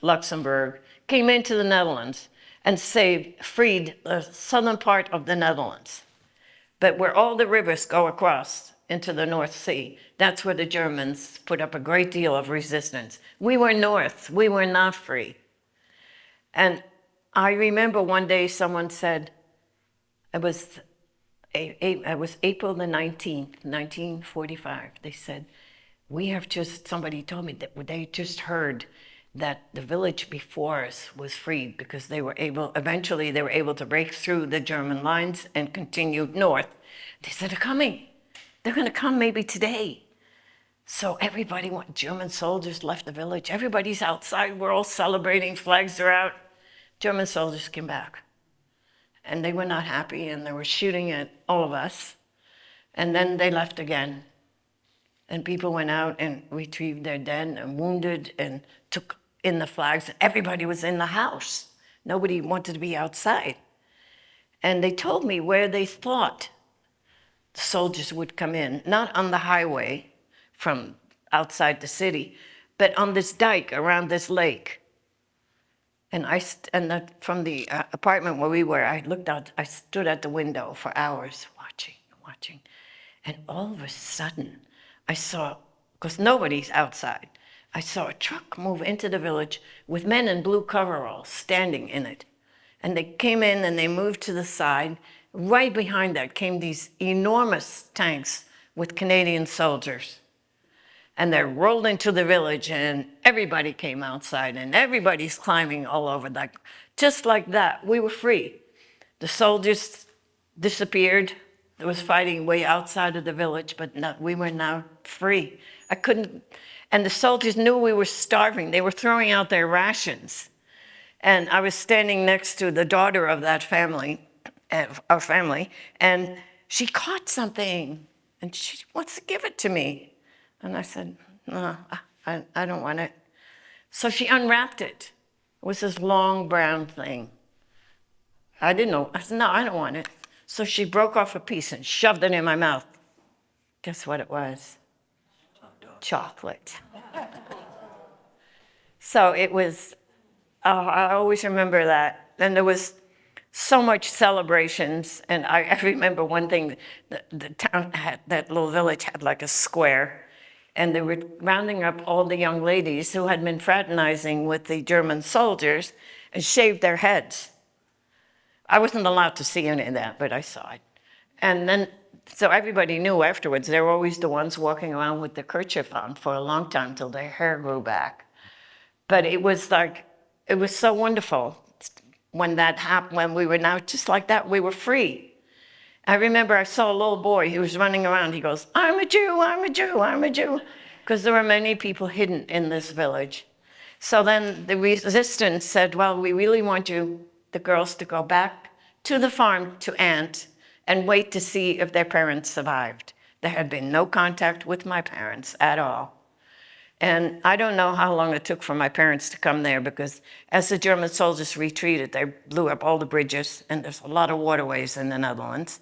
Luxembourg, came into the Netherlands and freed the southern part of the Netherlands. But where all the rivers go across into the North Sea, that's where the Germans put up a great deal of resistance. We were north, we were not free. And I remember one day someone said, it was April the 19th, 1945. They said, somebody told me that they just heard that the village before us was freed because eventually they were able to break through the German lines and continue north. They said, they're coming. They're going to come maybe today. So German soldiers left the village. Everybody's outside. We're all celebrating. Flags are out. German soldiers came back. And they were not happy, and they were shooting at all of us. And then they left again. And people went out and retrieved their dead and wounded and took in the flags. Everybody was in the house. Nobody wanted to be outside. And they told me where they thought the soldiers would come in, not on the highway from outside the city, but on this dike around this lake. And from the apartment where we were, I looked out, I stood at the window for hours watching. And all of a sudden, I saw, because nobody's outside, I saw a truck move into the village with men in blue coveralls standing in it. And they came in and they moved to the side. Right behind that came these enormous tanks with Canadian soldiers. And they rolled into the village, and everybody came outside, and everybody's climbing all over. Just like that, we were free. The soldiers disappeared. There was fighting way outside of the village, but we were now free. And the soldiers knew we were starving. They were throwing out their rations. And I was standing next to the daughter of that family, our family, and she caught something, and she wants to give it to me. And I said, no, I don't want it. So she unwrapped it. It was this long brown thing. I didn't know. I said, no, I don't want it. So she broke off a piece and shoved it in my mouth. Guess what it was? Chocolate. So it was, oh, I always remember that. And there was so much celebrations. And I remember one thing, the town had, that little village had like a square. And they were rounding up all the young ladies who had been fraternizing with the German soldiers and shaved their heads. I wasn't allowed to see any of that, but I saw it. And then, so everybody knew afterwards, they were always the ones walking around with the kerchief on for a long time till their hair grew back. But it was like, it was so wonderful when that happened, when we were now just like that, we were free. I remember I saw a little boy, he was running around, he goes, I'm a Jew, I'm a Jew, I'm a Jew. Because there were many people hidden in this village. So then the resistance said, well, we really want you, the girls, to go back to the farm to Aunt and wait to see if their parents survived. There had been no contact with my parents at all. And I don't know how long it took for my parents to come there, because as the German soldiers retreated, they blew up all the bridges, and there's a lot of waterways in the Netherlands.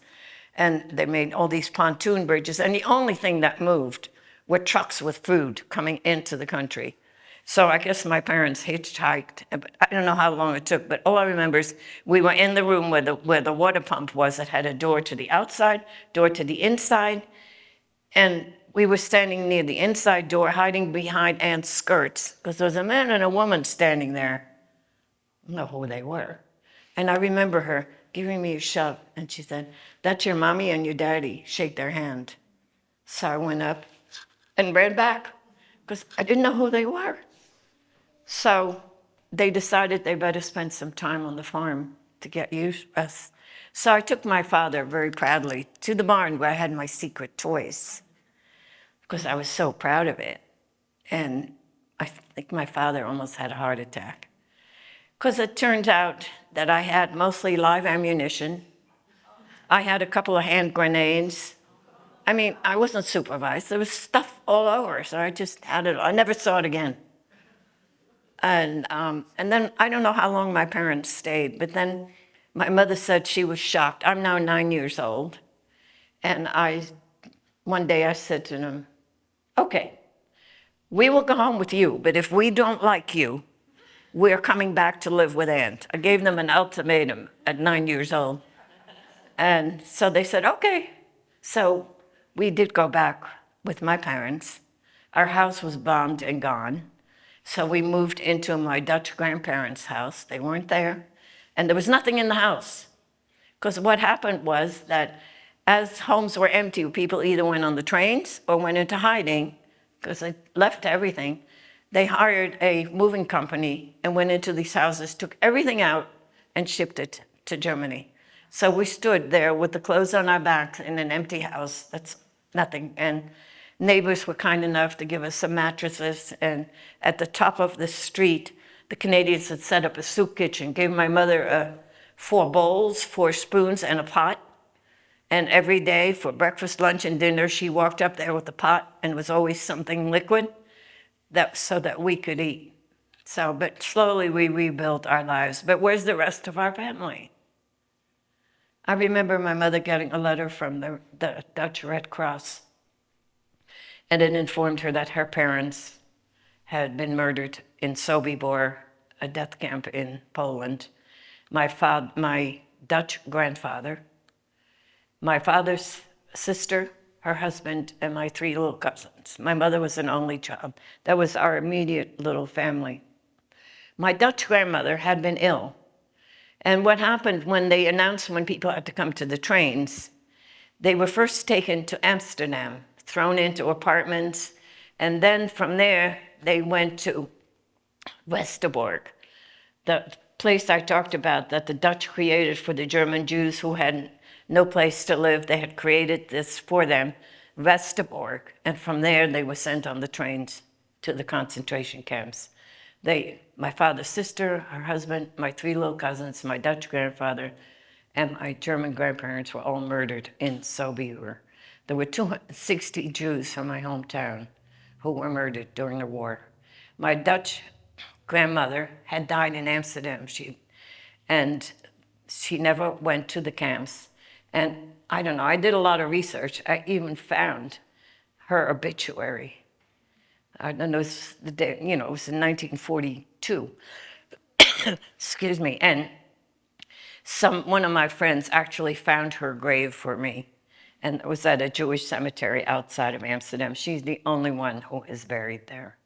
And they made all these pontoon bridges, and the only thing that moved were trucks with food coming into the country. So I guess my parents hitchhiked, but I don't know how long it took, but all I remember is we were in the room where the water pump was. It had a door to the outside, door to the inside, and we were standing near the inside door, hiding behind Aunt's skirts, because there was a man and a woman standing there. I don't know who they were. And I remember her giving me a shove, and she said, that's your mommy and your daddy, shake their hand. So I went up and ran back, because I didn't know who they were. So they decided they better spend some time on the farm to get used to us. So I took my father very proudly to the barn where I had my secret toys, because I was so proud of it. And I think my father almost had a heart attack, because it turned out that I had mostly live ammunition. I had a couple of hand grenades. I mean, I wasn't supervised. There was stuff all over, so I just had it. I never saw it again. And then I don't know how long my parents stayed, but then my mother said she was shocked. I'm now 9 years old. And one day I said to them, okay, we will go home with you, but if we don't like you, we're coming back to live with Aunt. I gave them an ultimatum at 9 years old. And so they said, okay. So we did go back with my parents. Our house was bombed and gone. So we moved into my Dutch grandparents' house. They weren't there. And there was nothing in the house. Because what happened was that as homes were empty, people either went on the trains or went into hiding, because they left everything. They hired a moving company and went into these houses, took everything out, and shipped it to Germany. So we stood there with the clothes on our backs in an empty house. That's nothing. And neighbors were kind enough to give us some mattresses. And at the top of the street, the Canadians had set up a soup kitchen, gave my mother 4 bowls, 4 spoons, and a pot. And every day for breakfast, lunch, and dinner, she walked up there with the pot, and it was always something liquid so that we could eat. So, but slowly we rebuilt our lives. But where's the rest of our family? I remember my mother getting a letter from the Dutch Red Cross, and it informed her that her parents had been murdered in Sobibor, a death camp in Poland. My Dutch grandfather, my father's sister, her husband, and my 3 little cousins. My mother was an only child. That was our immediate little family. My Dutch grandmother had been ill. And what happened when they announced when people had to come to the trains, they were first taken to Amsterdam, thrown into apartments, and then from there, they went to Westerbork, the place I talked about that the Dutch created for the German Jews who had no place to live. They had created this for them, Westerbork, and from there they were sent on the trains to the concentration camps. My father's sister, her husband, my 3 little cousins, my Dutch grandfather, and my German grandparents were all murdered in Sobibor. There were 260 Jews from my hometown who were murdered during the war. My Dutch grandmother had died in Amsterdam, and she never went to the camps. And I don't know, I did a lot of research. I even found her obituary. I don't know, it was the day, it was in 1942. Excuse me. And one of my friends actually found her grave for me, and it was at a Jewish cemetery outside of Amsterdam. She's the only one who is buried there.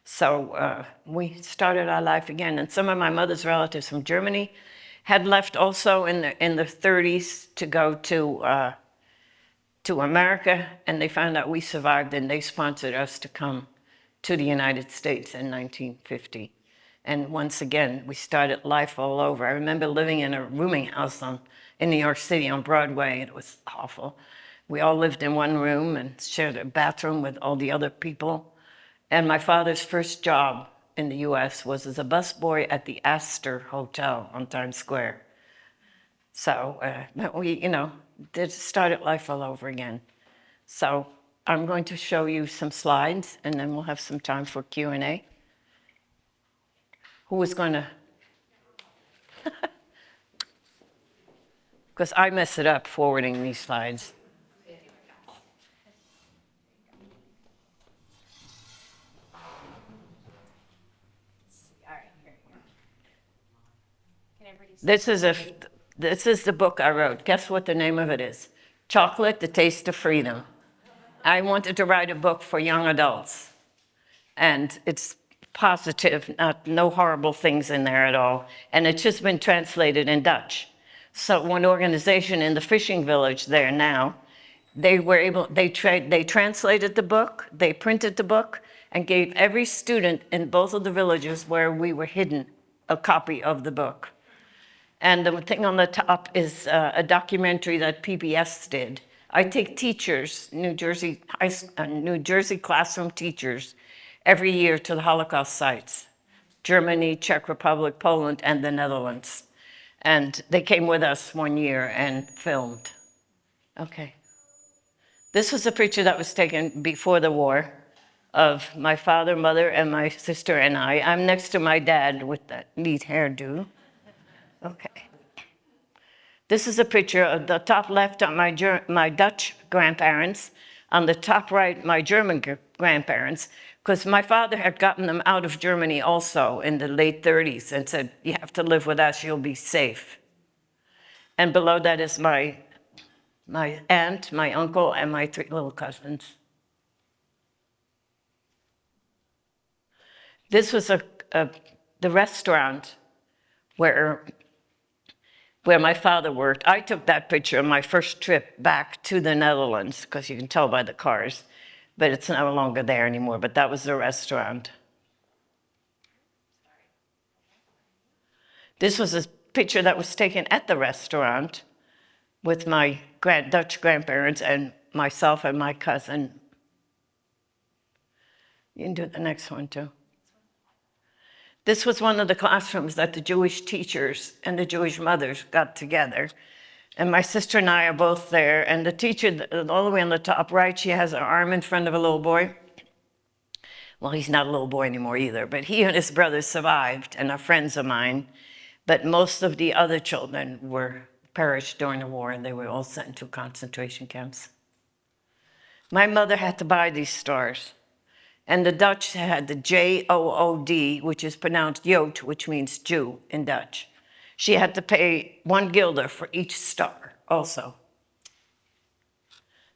So we started our life again. And some of my mother's relatives from Germany had left also in the 30s to go to America, and they found out we survived, and they sponsored us to come to the United States in 1950. And once again, we started life all over. I remember living in a rooming house in New York City on Broadway. It was awful. We all lived in one room and shared a bathroom with all the other people. And my father's first job in the US was as a busboy at the Astor Hotel on Times Square. So we, started life all over again. So I'm going to show you some slides, and then we'll have some time for Q&A. Who is going to? Because I mess it up forwarding these slides. This is the book I wrote. Guess what the name of it is? Chocolate, The Taste of Freedom. I wanted to write a book for young adults, and it's positive, no horrible things in there at all, and it's just been translated in Dutch. So one organization in the fishing village there now, they translated the book, they printed the book, and gave every student in both of the villages where we were hidden a copy of the book. And the thing on the top is a documentary that PBS did. I take teachers, New Jersey classroom teachers, every year to the Holocaust sites, Germany, Czech Republic, Poland, and the Netherlands. And they came with us one year and filmed. Okay. This was a picture that was taken before the war of my father, mother, and my sister and I. I'm next to my dad with that neat hairdo. Okay. This is a picture of the top left on my Dutch grandparents, on the top right, my German grandparents, because my father had gotten them out of Germany also in the late 30s and said, you have to live with us, you'll be safe. And below that is my aunt, my uncle, and my 3 little cousins. This was the restaurant where my father worked. I took that picture on my first trip back to the Netherlands, because you can tell by the cars, but it's no longer there anymore, but that was the restaurant. This was a picture that was taken at the restaurant with my Dutch grandparents and myself and my cousin. You can do the next one too. This was one of the classrooms that the Jewish teachers and the Jewish mothers got together. And my sister and I are both there. And the teacher, all the way on the top right, she has her arm in front of a little boy. Well, he's not a little boy anymore either, but he and his brother survived and are friends of mine. But most of the other children perished during the war, and they were all sent to concentration camps. My mother had to buy these stars. And the Dutch had the J-O-O-D, which is pronounced Jood, which means Jew in Dutch. She had to pay 1 guilder for each star also.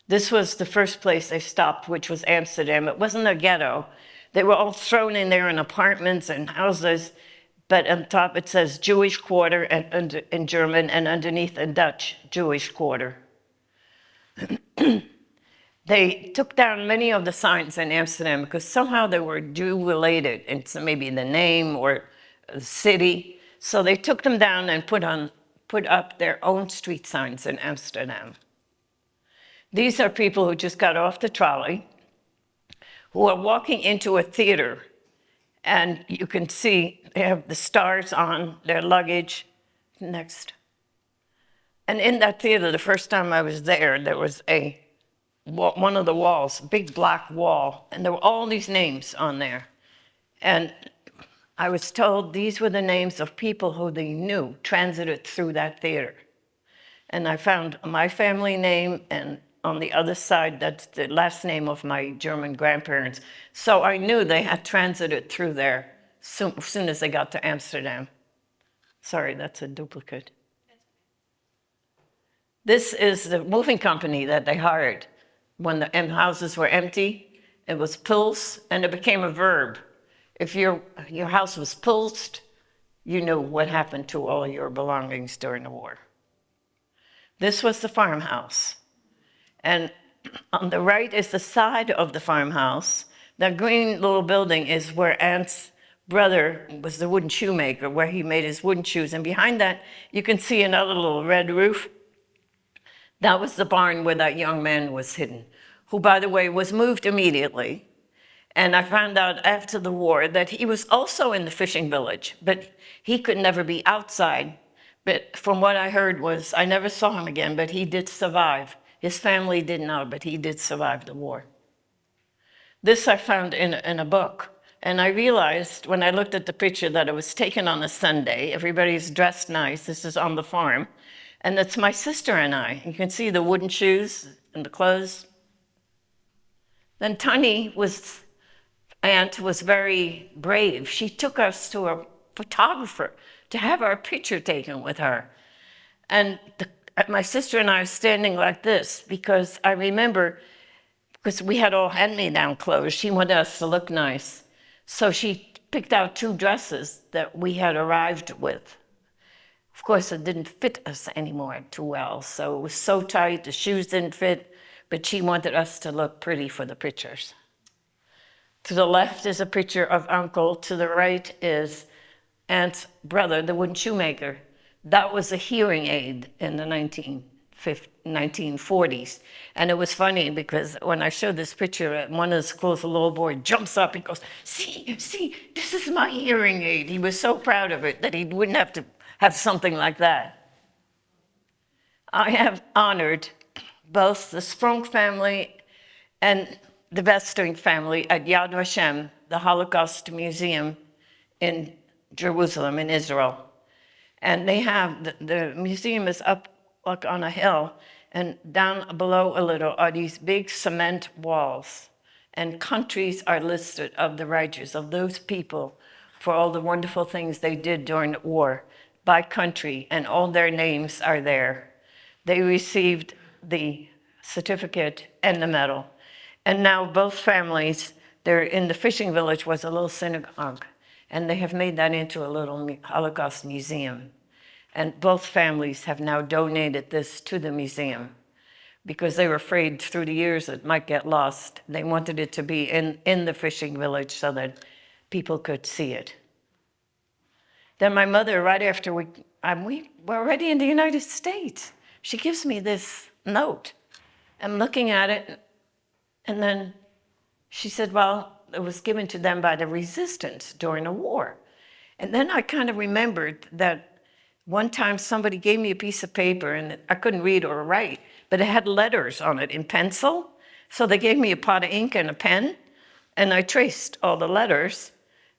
This was the first place they stopped, which was Amsterdam. It wasn't a ghetto. They were all thrown in there in apartments and houses, but on top it says Jewish quarter in German, and underneath in Dutch, Jewish quarter. They took down many of the signs in Amsterdam because somehow they were Jew-related, and so maybe the name or the city. So they took them down and put up their own street signs in Amsterdam. These are people who just got off the trolley, who are walking into a theater, and you can see they have the stars on their luggage. Next. And in that theater, the first time I was there was one of the walls, a big black wall, and there were all these names on there. And I was told these were the names of people who they knew transited through that theater. And I found my family name and on the other side, that's the last name of my German grandparents. So I knew they had transited through there as soon as they got to Amsterdam. Sorry, that's a duplicate. This is the moving company that they hired when the houses were empty. It was puls, and it became a verb. If your house was pulsed, you knew what happened to all your belongings during the war. This was the farmhouse. And on the right is the side of the farmhouse. That green little building is where Aunt's brother was the wooden shoemaker, where he made his wooden shoes. And behind that, you can see another little red roof. That was the barn where that young man was hidden, who, by the way, was moved immediately. And I found out after the war that he was also in the fishing village, but he could never be outside. But from what I heard was, I never saw him again, but he did survive. His family did not, but he did survive the war. This I found in a book. And I realized when I looked at the picture that it was taken on a Sunday. Everybody's dressed nice. This is on the farm. And it's my sister and I. You can see the wooden shoes and the clothes. Then Aunt was very brave. She took us to a photographer to have our picture taken with her. And my sister and I are standing like this because I remember, because we had all hand-me-down clothes, she wanted us to look nice. So she picked out 2 dresses that we had arrived with. Of course, it didn't fit us anymore too well, so it was so tight, the shoes didn't fit, but she wanted us to look pretty for the pictures. To the left is a picture of Uncle, to the right is Aunt's brother, the wooden shoemaker. That was a hearing aid in the 1940s. And it was funny because when I showed this picture, one of the schools, the little boy jumps up and goes, see, this is my hearing aid. He was so proud of it that he wouldn't have to have something like that. I have honored both the Sprunk family and the Westering family at Yad Vashem, the Holocaust Museum in Jerusalem, in Israel. And they have, the museum is up like on a hill, and down below a little are these big cement walls. And countries are listed of the righteous, of those people, for all the wonderful things they did during the war, by country, and all their names are there. They received the certificate and the medal. And now both families, they're in the fishing village was a little synagogue, and they have made that into a little Holocaust museum. And both families have now donated this to the museum because they were afraid through the years it might get lost. They wanted it to be in the fishing village so that people could see it. Then my mother, right after we were already in the United States, she gives me this note. I'm looking at it, and then she said, well, it was given to them by the resistance during the war. And then I kind of remembered that one time somebody gave me a piece of paper, and I couldn't read or write, but it had letters on it in pencil. So they gave me a pot of ink and a pen, and I traced all the letters.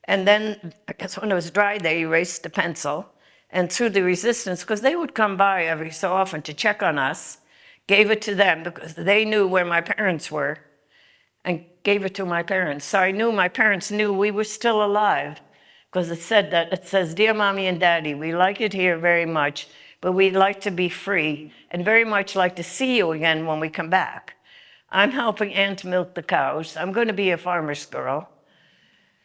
And then, I guess when it was dry, they erased the pencil. And through the resistance, because they would come by every so often to check on us, gave it to them because they knew where my parents were, and gave it to my parents. So I knew my parents knew we were still alive, because it says, dear Mommy and Daddy, we like it here very much, but we'd like to be free and very much like to see you again when we come back. I'm helping Aunt milk the cows. I'm going to be a farmer's girl.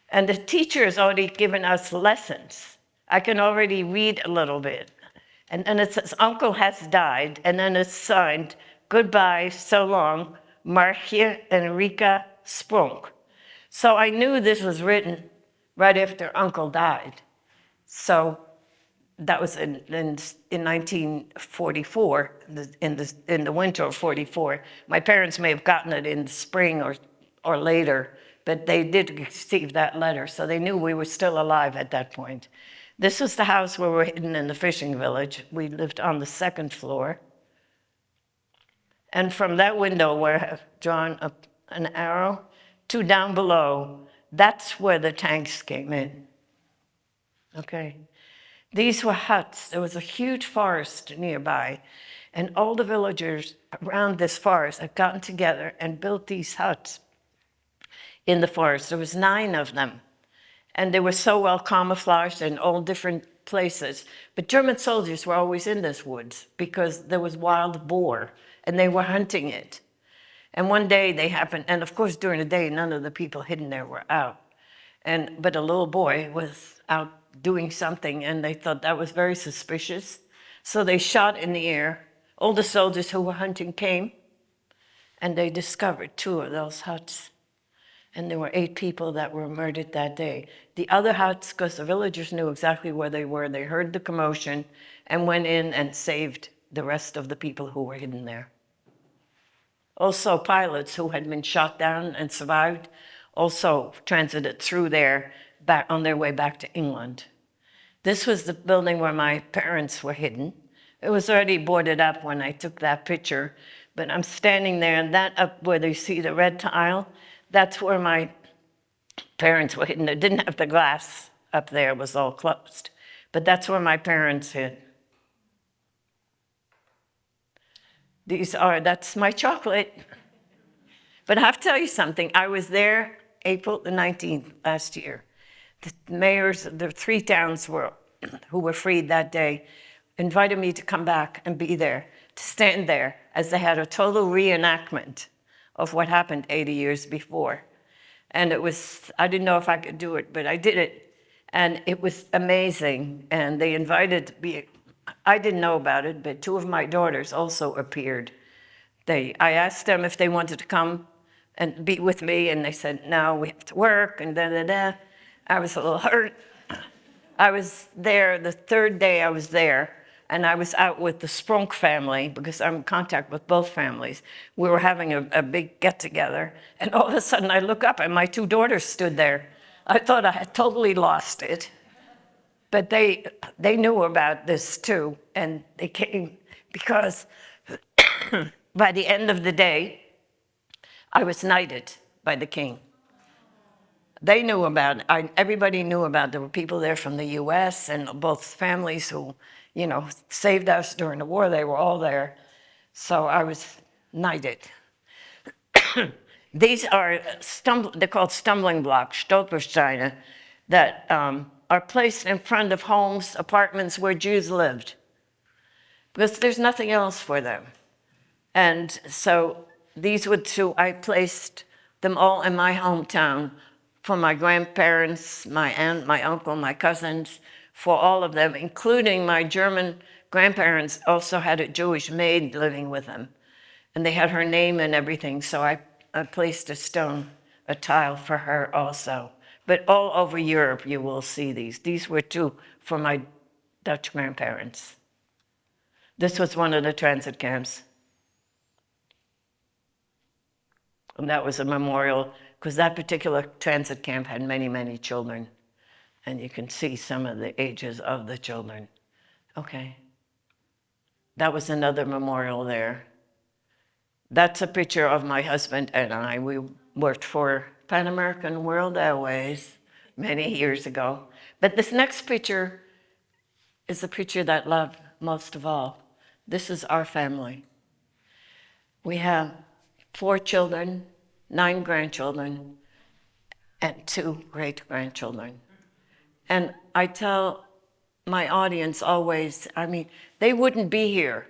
And the teacher has already given us lessons. I can already read a little bit. And then it says, Uncle has died, and then it's signed, goodbye, so long, Marcia Enrica Sprunk. So I knew this was written right after Uncle died. So that was in 1944, in the winter of 44. My parents may have gotten it in the spring or later, but they did receive that letter, so they knew we were still alive at that point. This was the house where we were hidden in the fishing village. We lived on the 2nd floor. And from that window where I've drawn an arrow to down below, that's where the tanks came in. Okay. These were huts. There was a huge forest nearby, and all the villagers around this forest had gotten together and built these huts in the forest. There was 9 of them. And they were so well camouflaged in all different places. But German soldiers were always in this woods because there was wild boar and they were hunting it. And one day they happened, and of course during the day, none of the people hidden there were out. But a little boy was out doing something and they thought that was very suspicious. So they shot in the air. All the soldiers who were hunting came and they discovered 2 of those huts. And there were 8 people that were murdered that day. The other huts, because the villagers knew exactly where they were, they heard the commotion and went in and saved the rest of the people who were hidden there. Also, pilots who had been shot down and survived also transited through there back on their way back to England. This was the building where my parents were hidden. It was already boarded up when I took that picture, but I'm standing there, and that up where you see the red tile, that's where my parents were hidden. It didn't have the glass up there, it was all closed. But that's where my parents hid. That's my chocolate. But I have to tell you something. I was there April the 19th last year. The mayors of the 3 towns who were freed that day invited me to come back and be there, to stand there, as they had a total reenactment of what happened 80 years before. And I didn't know if I could do it, but I did it. And it was amazing. And they invited me. I didn't know about it, but 2 of my daughters also appeared. I asked them if they wanted to come and be with me, and they said, no, we have to work, and da-da-da. I was a little hurt. I was there, the 3rd day I was there, and I was out with the Spronk family, because I'm in contact with both families. We were having a big get-together, and all of a sudden I look up, and my 2 daughters stood there. I thought I had totally lost it. But they knew about this too, and they came because by the end of the day, I was knighted by the king. They knew about it. Everybody knew about it. There were people there from the US and both families who, saved us during the war. They were all there. So I was knighted. These are, they're called stumbling blocks, Stolpersteine, that are placed in front of homes, apartments where Jews lived, because there's nothing else for them. And so these were 2, I placed them all in my hometown for my grandparents, my aunt, my uncle, my cousins, for all of them, including my German grandparents also had a Jewish maid living with them. And they had her name and everything, so I placed a tile for her also. But all over Europe, you will see these. These were 2 for my Dutch grandparents. This was one of the transit camps. And that was a memorial, because that particular transit camp had many, many children. And you can see some of the ages of the children. Okay. That was another memorial there. That's a picture of my husband and I. We worked for Pan American World Airways many years ago. But this next picture is the picture that I love most of all. This is our family. We have 4 children, 9 grandchildren, and 2 great-grandchildren. And I tell my audience always, they wouldn't be here,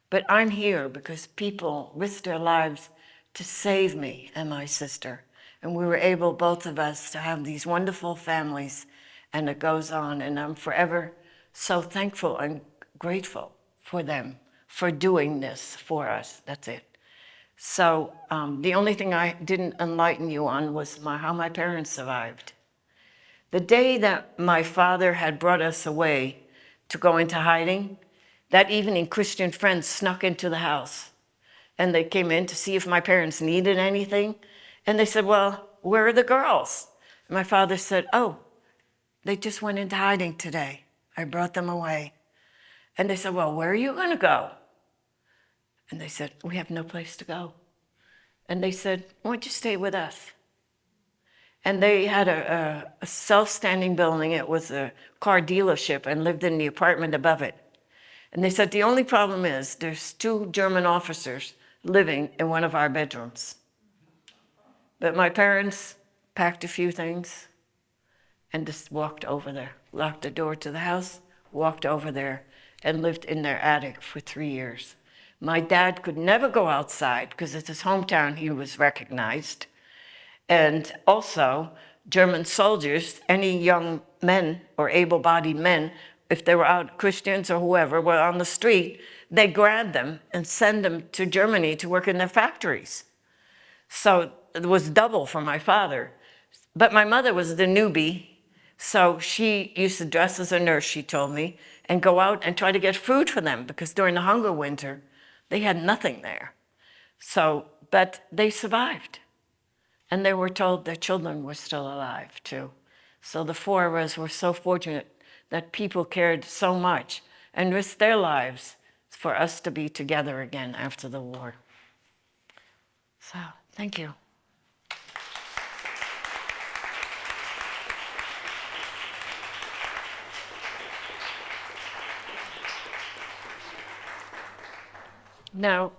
but I'm here because people risked their lives to save me and my sister. And we were able, both of us, to have these wonderful families, and it goes on. And I'm forever so thankful and grateful for them for doing this for us. That's it. So the only thing I didn't enlighten you on was how my parents survived. The day that my father had brought us away to go into hiding, that evening Christian friends snuck into the house. And they came in to see if my parents needed anything. And they said, well, where are the girls? And my father said, oh, they just went into hiding today. I brought them away. And they said, well, where are you going to go? And they said, we have no place to go. And they said, why don't you stay with us? And they had a self-standing building. It was a car dealership, and lived in the apartment above it. And they said, the only problem is there's 2 German officers living in one of our bedrooms. But my parents packed a few things and just walked over there, locked the door to the house, walked over there, and lived in their attic for 3 years. My dad could never go outside because it's his hometown, he was recognized. And also, German soldiers, any young men or able-bodied men, if they were out, Christians or whoever, were on the street, they grabbed them and send them to Germany to work in their factories. So it was double for my father. But my mother was the newbie, so she used to dress as a nurse, she told me, and go out and try to get food for them because during the hunger winter, they had nothing there. So, but they survived. And they were told their children were still alive too. So the 4 of us were so fortunate that people cared so much and risked their lives for us to be together again after the war. So, thank you. Now,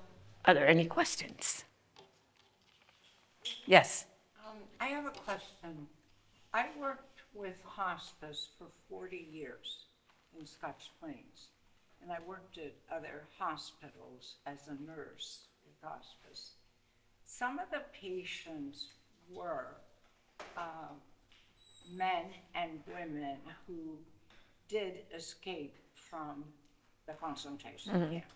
are there any questions? Yes. I have a question. I worked with hospice for 40 years in Scotch Plains, and I worked at other hospitals as a nurse with hospice. Some of the patients were men and women who did escape from the concentration camps.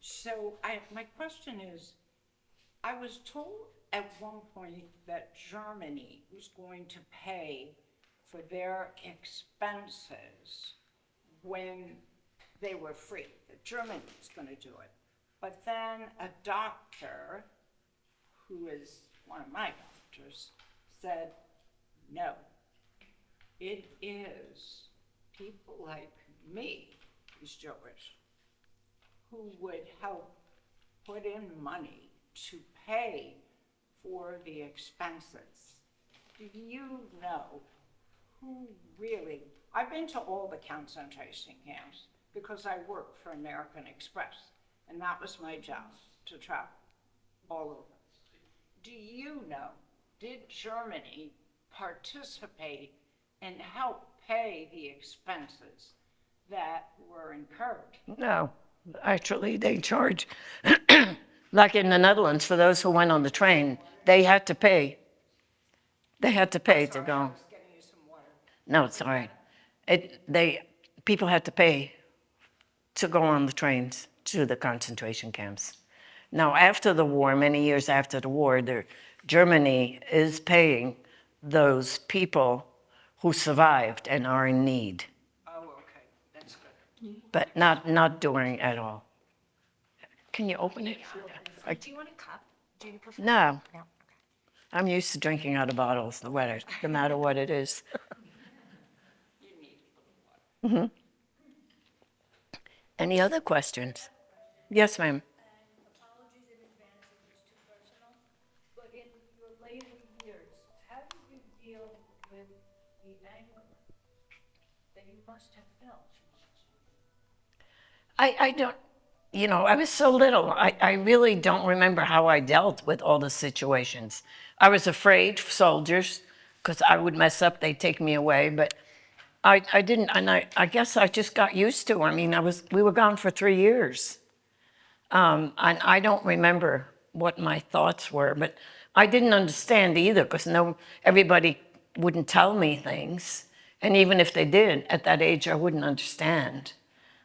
So my question is, I was told at one point that Germany was going to pay for their expenses when they were free, that Germany was going to do it. But then a doctor, who is one of my doctors, said, no, it is people like me, who's Jewish, who would help put in money to pay for the expenses. Do you know who really, I've been to all the concentration camps because I worked for American Express, and that was my job, to travel all over. Do you know, did Germany participate and help pay the expenses that were incurred? No, actually, they charge, like in the Netherlands, for those who went on the train, they had to pay. They had to pay to go. I was getting you some water. No, it's all right. People had to pay to go on the trains to the concentration camps. Now, after the war, many years after the war, Germany is paying those people who survived and are in need, Oh, okay, that's good. but not during at all. Can you open it? Do you want a cup? Do you prefer? No, No. Okay. I'm used to drinking out of bottles, no matter what it is. You need a little water. Any other questions? Yes, ma'am. Apologies in advance if it's too personal, but in your later years, how did you deal with the anger that you must have felt? I don't, I was so little. I really don't remember how I dealt with all the situations. I was afraid of soldiers because I would mess up, they'd take me away, but I didn't, and I guess I just got used to. I mean, we were gone for 3 years. And I don't remember what my thoughts were, but I didn't understand either because everybody wouldn't tell me things. And even if they did, at that age, I wouldn't understand.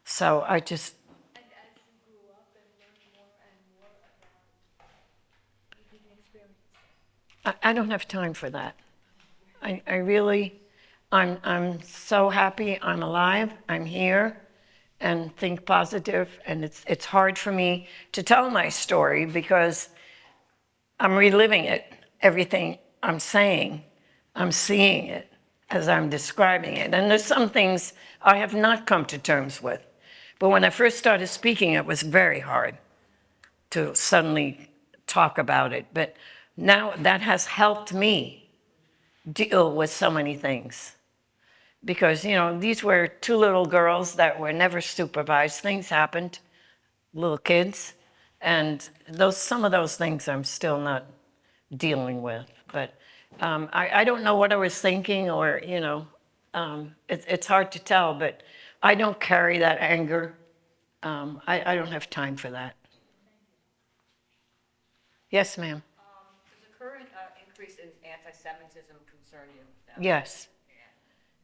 So I just, And as you grew up and learned more and more about, you didn't experience that. I don't have time for that. I really, I'm so happy I'm alive, I'm here, and think positive, and it's hard for me to tell my story because I'm reliving it, everything I'm saying, I'm seeing it as I'm describing it. And there's some things I have not come to terms with. But when I first started speaking, it was very hard to suddenly talk about it. But now that has helped me deal with so many things. because, you know, these were two little girls that were never supervised. Things happened, little kids, and some of those things I'm still not dealing with. But I don't know what I was thinking, or, you know, it's hard to tell, but I don't carry that anger. I don't have time for that. Yes, ma'am. Does the current increase in anti-Semitism concern you? Yes.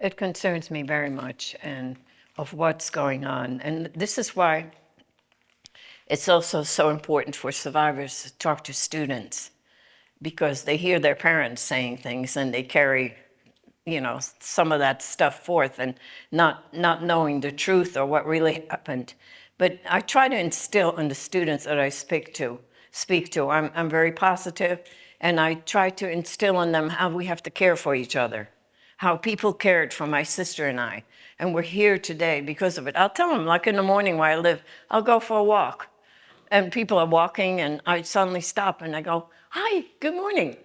It concerns me very much, and of what's going on. And this is why it's also so important for survivors to talk to students, because they hear their parents saying things and they carry, you know, some of that stuff forth, and not knowing the truth or what really happened. But I try to instill in the students that I speak to. I'm very positive, and I try to instill in them how we have to care for each other, how people cared for my sister and I, and we're here today because of it. I'll tell them, like in the morning where I live, I'll go for a walk, and people are walking, and I suddenly stop and I go, "Hi, good morning."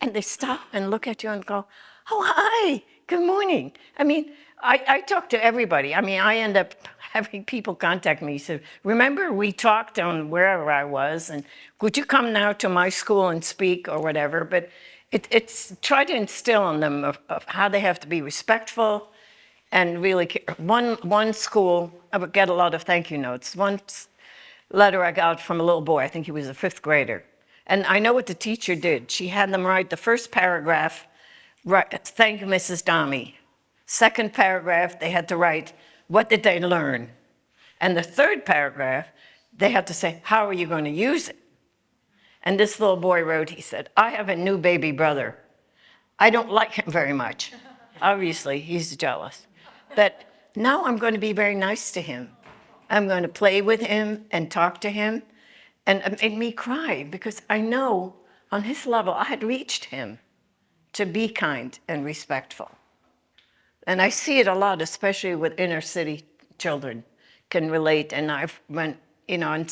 And they stop and look at you and go, "Oh, hi, good morning." I mean, I talk to everybody. I mean, I end up having people contact me. So, remember we talked on wherever I was, and could you come now to my school and speak or whatever? But it's try to instill in them of how they have to be respectful and really care. One school, I would get a lot of thank you notes. One letter I got from a little boy, I think he was a 5th grader. And I know what the teacher did. She had them write the first paragraph, thank you, Mrs. Dahme. Second paragraph, they had to write, what did they learn? And the third paragraph, they had to say, how are you going to use it? And this little boy wrote, he said, I have a new baby brother. I don't like him very much. Obviously, he's jealous. But now I'm going to be very nice to him. I'm going to play with him and talk to him. And it made me cry, because I know on his level I had reached him to be kind and respectful. And I see it a lot, especially with inner city children can relate. And I've went, you know,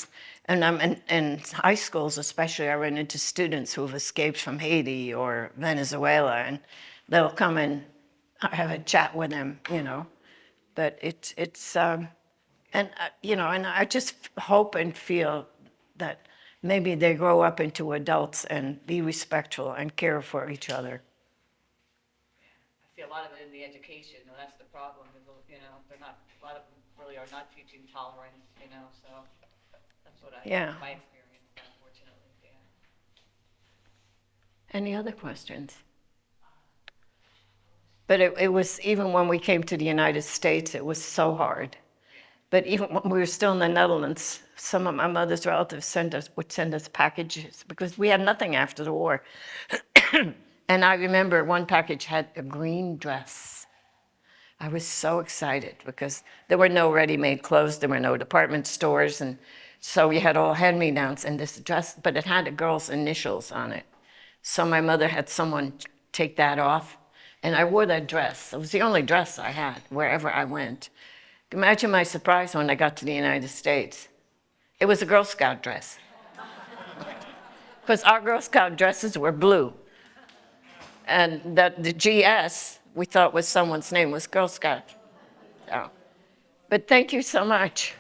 and I'm in high schools especially, I run into students who've escaped from Haiti or Venezuela, and they'll come and I have a chat with them, you know. But you know, and I just hope and feel that maybe they grow up into adults and be respectful and care for each other. I see a lot of it in the education, and that's the problem, you know, a lot of them really are not teaching tolerance, you know, so that's what Yeah. my experience, unfortunately, yeah. Any other questions? But it was, even when we came to the United States, it was so hard. But even when we were still in the Netherlands, some of my mother's relatives would send us packages, because we had nothing after the war. And I remember one package had a green dress. I was so excited, because there were no ready-made clothes, there were no department stores, and so we had all hand-me-downs, and this dress, but it had a girl's initials on it. So my mother had someone take that off, and I wore that dress. It was the only dress I had wherever I went. Imagine my surprise when I got to the United States. It was a Girl Scout dress. Because our Girl Scout dresses were blue. And that the GS, we thought was someone's name, was Girl Scout. So, but thank you so much.